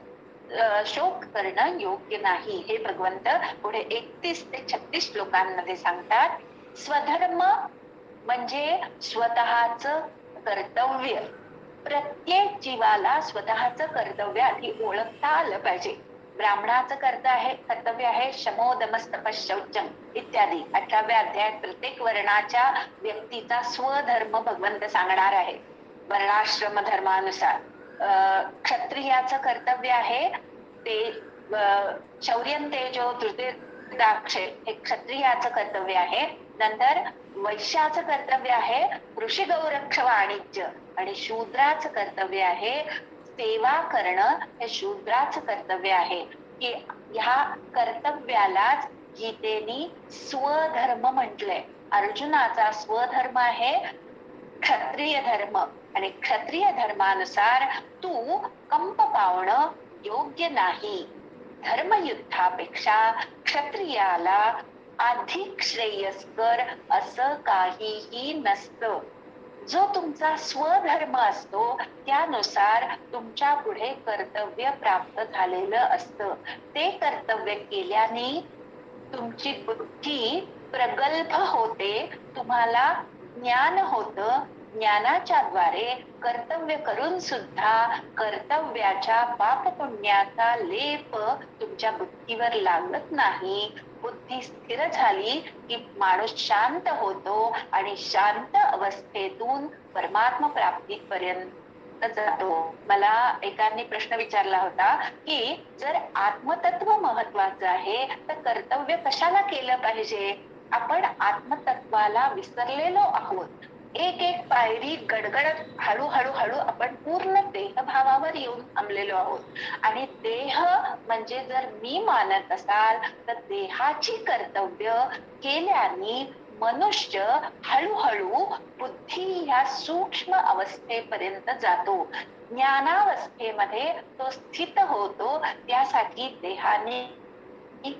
शोक करणं योग्य नाही, हे भगवंत पुढे 31 ते 36 श्लोकांमध्ये सांगतात. स्वधर्म म्हणजे स्वतःच कर्तव्य. प्रत्येक जीवाला स्वतःच कर्तव्य आधी ओळखता आलं पाहिजे. ब्राह्मणाचं कर्तव्य आहे शमोदमस्तप शौचम इत्यादी. 18व्या अध्यायात प्रत्येक वर्णाच्या व्यक्तीचा स्वधर्म भगवंत सांगणार आहे वर्णाश्रम धर्मानुसार. क्षत्रियाचं कर्तव्य आहे ते शौर्यं तेजो धृतिर्दाक्षे हे क्षत्रियाचं कर्तव्य आहे. नंतर वैश्याचं कर्तव्य आहे ऋषी गौरक्ष वाणिज्य, आणि शूद्राचं कर्तव्य आहे सेवा करणं, हे शूद्राचं कर्तव्य आहे. की ह्या कर्तव्यालाच गीतेनी स्वधर्म म्हटलंय. अर्जुनाचा स्वधर्म आहे क्षत्रिय धर्म, आणि क्षत्रिय धर्मानुसार तू कंप पावणं योग्य नाही. धर्मयुद्धापेक्षा क्षत्रियाला अधिक श्रेयस्कर असं काहीही नसतं. जो तुमचा स्वधर्म असतो त्यानुसार तुमच्या पुढे कर्तव्य प्राप्त झालेलं असतं. ते कर्तव्य केल्याने तुमची बुद्धी प्रगल्भ होते, तुम्हाला ज्ञान होतं. ज्ञानाच्या द्वारे कर्तव्य करून सुद्धा कर्तव्याच्या पाप पुण्याचा लेप तुमच्या बुद्धीवर लागत नाही. बुद्धी स्थिर झाली की माणूस शांत होतो, आणि शांत अवस्थेतून परमात्मा प्राप्तीपर्यंत जातो. मला एकाने प्रश्न विचारला होता की जर आत्मतत्व महत्वाचं आहे तर कर्तव्य कशाला केलं पाहिजे? आपण आत्मतत्वाला विसरलेलो आहोत. एक एक पायरी गडगडत हळूहळू हळू आपण पूर्ण देहभावावर येऊन थांबलेलो आहोत. आणि देह म्हणजे जर मी मानत असाल तर देहाची कर्तव्य केल्याने मनुष्य हळूहळू बुद्धी ह्या सूक्ष्म अवस्थेपर्यंत जातो. ज्ञानावस्थेमध्ये तो स्थित होतो. त्यासाठी देहाने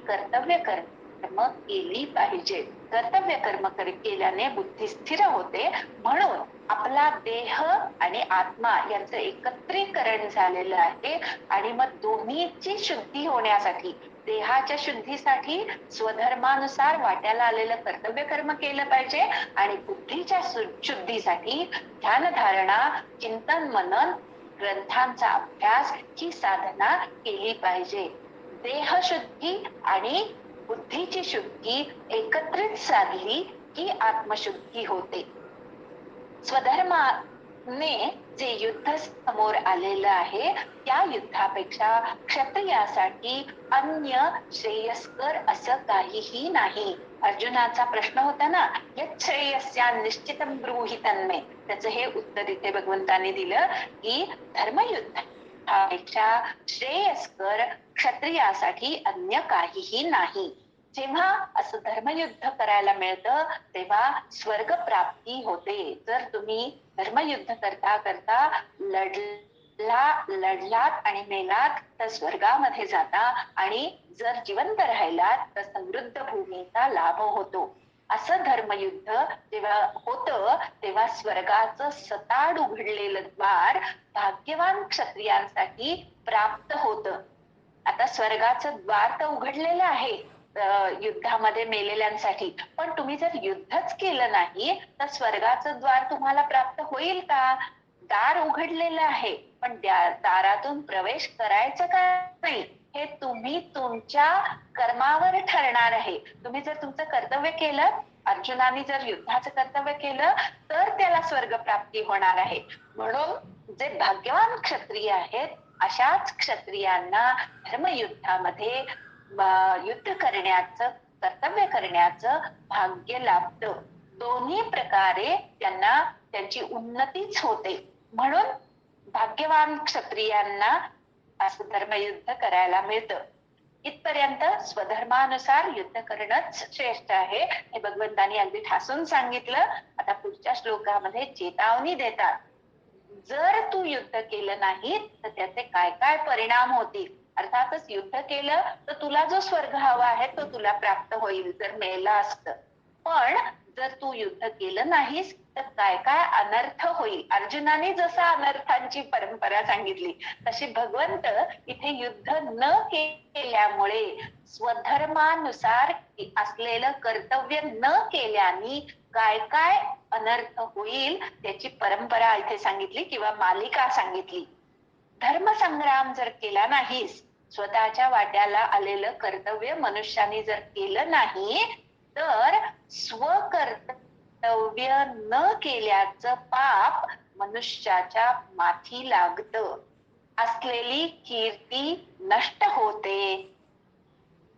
कर्तव्य कर्म केली पाहिजे. कर्तव्य कर्म केल्याने बुद्धी स्थिर होते. म्हणून आपला देह आणि आत्मा यांचं एकत्रीकरण झालेलं आहे. आणि मग दोन्हीची शुद्धी होण्यासाठी, देहाच्या शुद्धीसाठी स्वधर्मानुसार वाट्याला आलेलं कर्तव्य कर्म केलं पाहिजे, आणि बुद्धीच्या शुद्धीसाठी ध्यानधारणा, चिंतन मनन, ग्रंथांचा अभ्यास ही साधना केली पाहिजे. देहशुद्धी आणि बुद्धीची शुद्धी एकत्रित साधली की आत्मशुद्धी होते. स्वधर्माने जे युद्ध समोर आलेलं आहे त्या युद्धापेक्षा क्षत्रियासाठी अन्य श्रेयस्कर असं काहीही नाही. अर्जुनाचा प्रश्न होता ना, यत् श्रेयस्या निश्चितम ब्रूहि तन्मे, त्याचं हे उत्तर इथे भगवंताने दिलं की धर्मयुद्धापेक्षा श्रेयस्कर क्षत्रियासाठी अन्य काहीही नाही. जेव्हा असं धर्मयुद्ध करायला मिळतं तेव्हा स्वर्ग प्राप्ती होते. जर तुम्ही धर्मयुद्ध करता करता लढलात आणि मेलात तर स्वर्गामध्ये जाता, आणि जर जिवंत राहिलात तर समृद्ध भूमीचा लाभ होतो. असं धर्मयुद्ध जेव्हा होतं तेव्हा स्वर्गाचं सताड उघडलेलं द्वार भाग्यवान क्षत्रियांसाठी प्राप्त होतं. आता स्वर्गाचं द्वार तर उघडलेलं आहे युद्धामध्ये मेलेल्यांसाठी, पण तुम्ही जर युद्धच केलं नाही तर स्वर्गाचं द्वार तुम्हाला प्राप्त होईल का? दार उघडलेलं आहे, पण दारातून प्रवेश करायचं का नाही हे तुम्ही तुमच्या कर्मावर ठरणार आहे. तुम्ही जर तुमचं कर्तव्य केलं, अर्जुनाने जर युद्धाचं कर्तव्य केलं तर त्याला स्वर्ग प्राप्ती होणार आहे. म्हणून जे भाग्यवान क्षत्रिय आहेत अशाच क्षत्रियांना धर्मयुद्धामध्ये युद्ध करण्याचं, कर्तव्य करण्याचं भाग्य लाभतं. दोन्ही प्रकारे त्यांना त्यांची उन्नतीच होते. म्हणून भाग्यवान क्षत्रियांना असं धर्मयुद्ध करायला मिळतं. इथपर्यंत स्वधर्मानुसार युद्ध करणंच श्रेष्ठ आहे हे भगवंतांनी अगदी ठासून सांगितलं. आता पुढच्या श्लोकामध्ये चेतावणी देतात, जर तू युद्ध केलं नाही तर त्याचे काय काय परिणाम होतील. अर्थातच युद्ध केलं तर तुला जो स्वर्ग हवा आहे तो तुला प्राप्त होईल जर मेला असत, पण जर तू युद्ध केलं नाहीस तर काय काय अनर्थ होईल. अर्जुनाने जसं अनर्थांची परंपरा सांगितली तशी भगवंत इथे युद्ध न केल्यामुळे स्वधर्मानुसार असलेलं कर्तव्य न केल्याने काय काय अनर्थ होईल त्याची परंपरा इथे सांगितली किंवा मालिका सांगितली. धर्मसंग्राम जर केला नाहीस, स्वतःच्या वाट्याला आलेलं कर्तव्य मनुष्याने जर केलं नाही तर स्वकर्तव्य न केल्याचं पाप मनुष्याच्या माथी लागतं. असलेली कीर्ती नष्ट होते.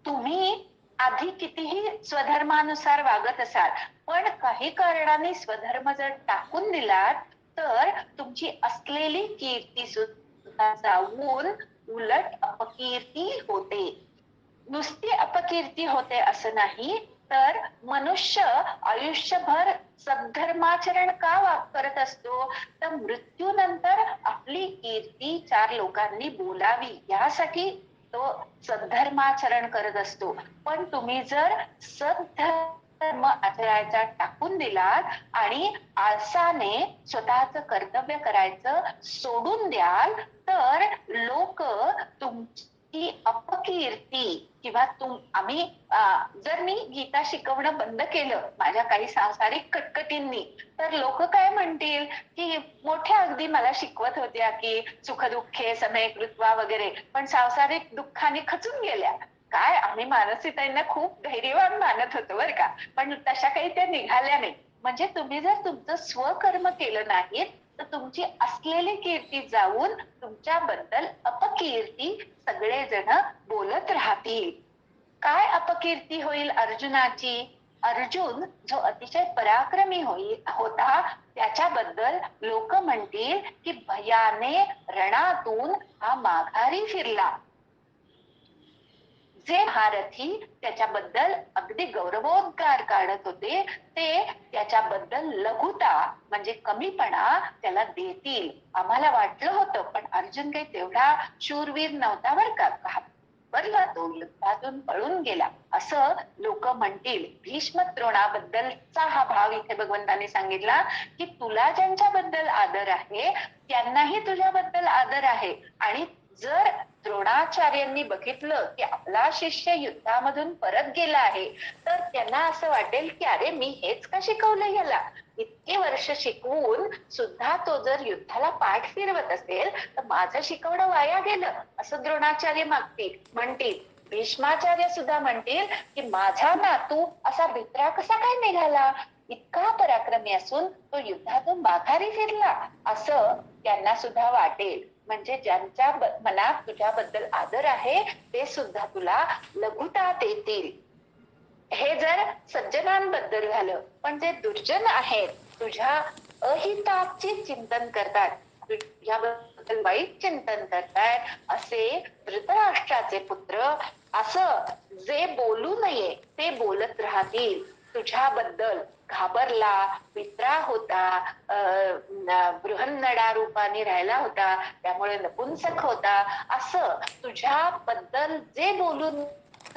तुम्ही आधी कितीही स्वधर्मानुसार वागत असाल, पण काही कारणाने स्वधर्म जर टाकून दिलात तर तुमची असलेली कीर्ती सुद्धा जाऊन उलट अपकीर्ती होते. नुसती अपकीर्ती होते असं नाही, तर मनुष्य आयुष्यभर सद्धर्माचरण का करत असतो, तर मृत्यूनंतर आपली कीर्ती चार लोकांनी बोलावी यासाठी तो सद्धर्माचरण करत असतो. पण तुम्ही जर सद्धर्म आचरायचा टाकून दिलात आणि आळसाने स्वतःच कर्तव्य करायचं सोडून द्याल तर लोक तुमची अपकीर्ती किंवा आम्ही जर मी गीता शिकवणं बंद केलं माझ्या काही सांसारिक कटकटींनी तर लोक काय म्हणतील की मोठ्या अगदी मला शिकवत होत्या की सुखदुःखे समय कृत्वा वगैरे, पण सांसारिक दुःखाने खचून गेल्या. काय आम्ही मानसीताईंना खूप धैर्यवान मानत होतो बरं का, पण तशा काही त्या निघाल्या नाही. म्हणजे तुम्ही जर तुमचं स्वकर्म केलं नाही तर तुमची असलेली कीर्ती जाऊन तुमच्याबद्दल अपकीर्ती सगळेजण बोलत राहतील. काय अपकीर्ती होईल अर्जुनाची? अर्जुन जो अतिशय पराक्रमी होता त्याच्याबद्दल लोक म्हणतील की भयाने रणातून हा माघारी फिरला. जे महारथी त्याच्याबद्दल अगदी गौरवोद्गार काढत होते ते त्याच्याबद्दल लघुता म्हणजे कमीपणा त्याला देतील. आम्हाला वाटलं होतं, पण अर्जुन काही तेवढा शूरवीर नव्हता बरं का, घाबरला तो, युद्धातून पळून गेला असं लोक म्हणतील. भीष्म द्रोणाबद्दलचा हा भाव इथे भगवंतांनी सांगितला की तुला ज्यांच्याबद्दल आदर आहे त्यांनाही तुझ्याबद्दल आदर आहे. आणि जर द्रोणाचार्यांनी बघितलं की आपला शिष्य युद्धामधून परत गेला आहे तर त्यांना असं वाटेल की अरे मी हेच का शिकवलं याला, इतके वर्ष शिकवून सुद्धा तो जर युद्धाला पाठ फिरवत असेल तर माझं शिकवणं वाया गेलं असं द्रोणाचार्य म्हणतील. भीष्माचार्य सुद्धा म्हणतील की माझा नातू असा भित्रा कसा काय निघाला, इतका पराक्रमी असून तो युद्धातून माघारी फिरला असं त्यांना सुद्धा वाटेल. म्हणजे ज्यांच्या मनात तुझ्याबद्दल आदर आहे ते सुद्धा तुला लघुता देतील. हे जर सज्जनांबद्दल झालं, पण जे दुर्जन आहेत तुझ्या अहिताचे चिंतन करतात, तुझ्याबद्दल वाईट चिंतन करतात असे धृतराष्ट्राचे पुत्र असं जे बोलू नये ते बोलत राहतील. तुझ्याबद्दल घाबरला, मित्रा होता, बृहन्नडा रूपाने राहिला होता, त्यामुळे नपुंसक होता, असं तुझ्याबद्दल जे बोलून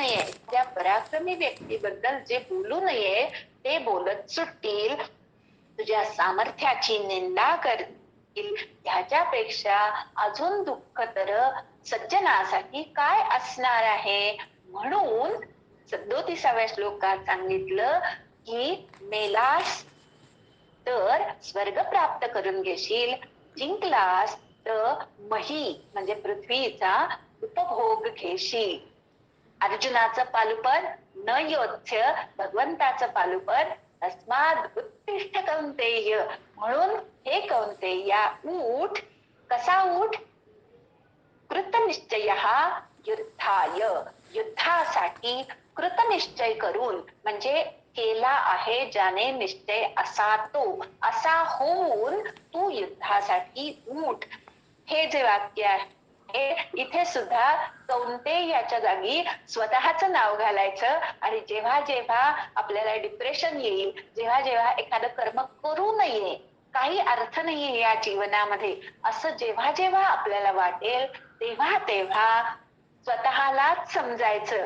नये, त्या पराक्रमी व्यक्तीबद्दल जे बोलू नये ते बोलत सुटतील, तुझ्या सामर्थ्याची निंदा करतील. ह्याच्यापेक्षा अजून दुःख तर सज्जनासाठी काय असणार आहे. म्हणून 37व्या श्लोकात सांगितलं की मेलास तर स्वर्ग प्राप्त करून घेशील, जिंकलास तर मही म्हणजे पृथ्वीचा उपभोग घेशील. अर्जुनाचं पालुपद न योध्य, भगवंताचं पालुपद तस्माद उत्तिष्ठ कौंतेय. म्हणून हे कौंतेया उठ. कसा उठ? कृतनिश्चय युद्धाय, युद्धासाठी कृतनिश्चय करून, म्हणजे केला आहे ज्याने निश्चय असा तो, असा होऊन तू युद्धासाठी उठ. हे जे वाक्य आहे इथे सुद्धा कौंतेयाच्या जागी स्वतःच नाव घालायचं. आणि जेव्हा जेव्हा आपल्याला डिप्रेशन येईल, जेव्हा जेव्हा एखादं कर्म करू नये, काही अर्थ नाहीये या जीवनामध्ये, असं जेव्हा जेव्हा आपल्याला वाटेल तेव्हा तेव्हा स्वतःलाच समजायचं,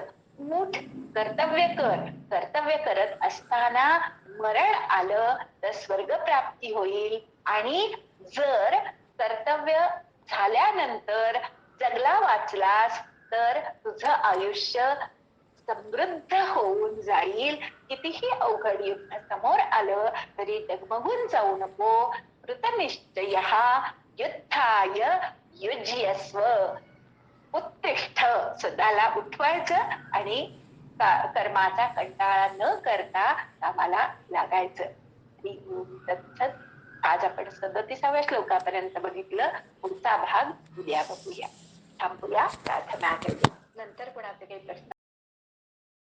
उठ, कर्तव्य कर. कर्तव्य करत असताना मरण आलं तर स्वर्ग प्राप्ती होईल. आणि जर कर्तव्य झाल्यानंतर जगला वाचलास तर तुझं आयुष्य समृद्ध होऊन जाईल. कितीही अवघड युद्ध समोर आलं तरी डगमगून जाऊ नको. कृतनिश्चय युद्धाय युज्यस्व. उत्तिष्ठ, स्वतःला उठवायचं आणि कर्माचा कंटाळा न करता कामाला लागायचं. तत्सत. आज आपण 37व्या श्लोकापर्यंत बघितलं. पुढचा भाग उद्या बघूया. थांबूया, प्रार्थना करूया. नंतर कोणाचे काही प्रश्न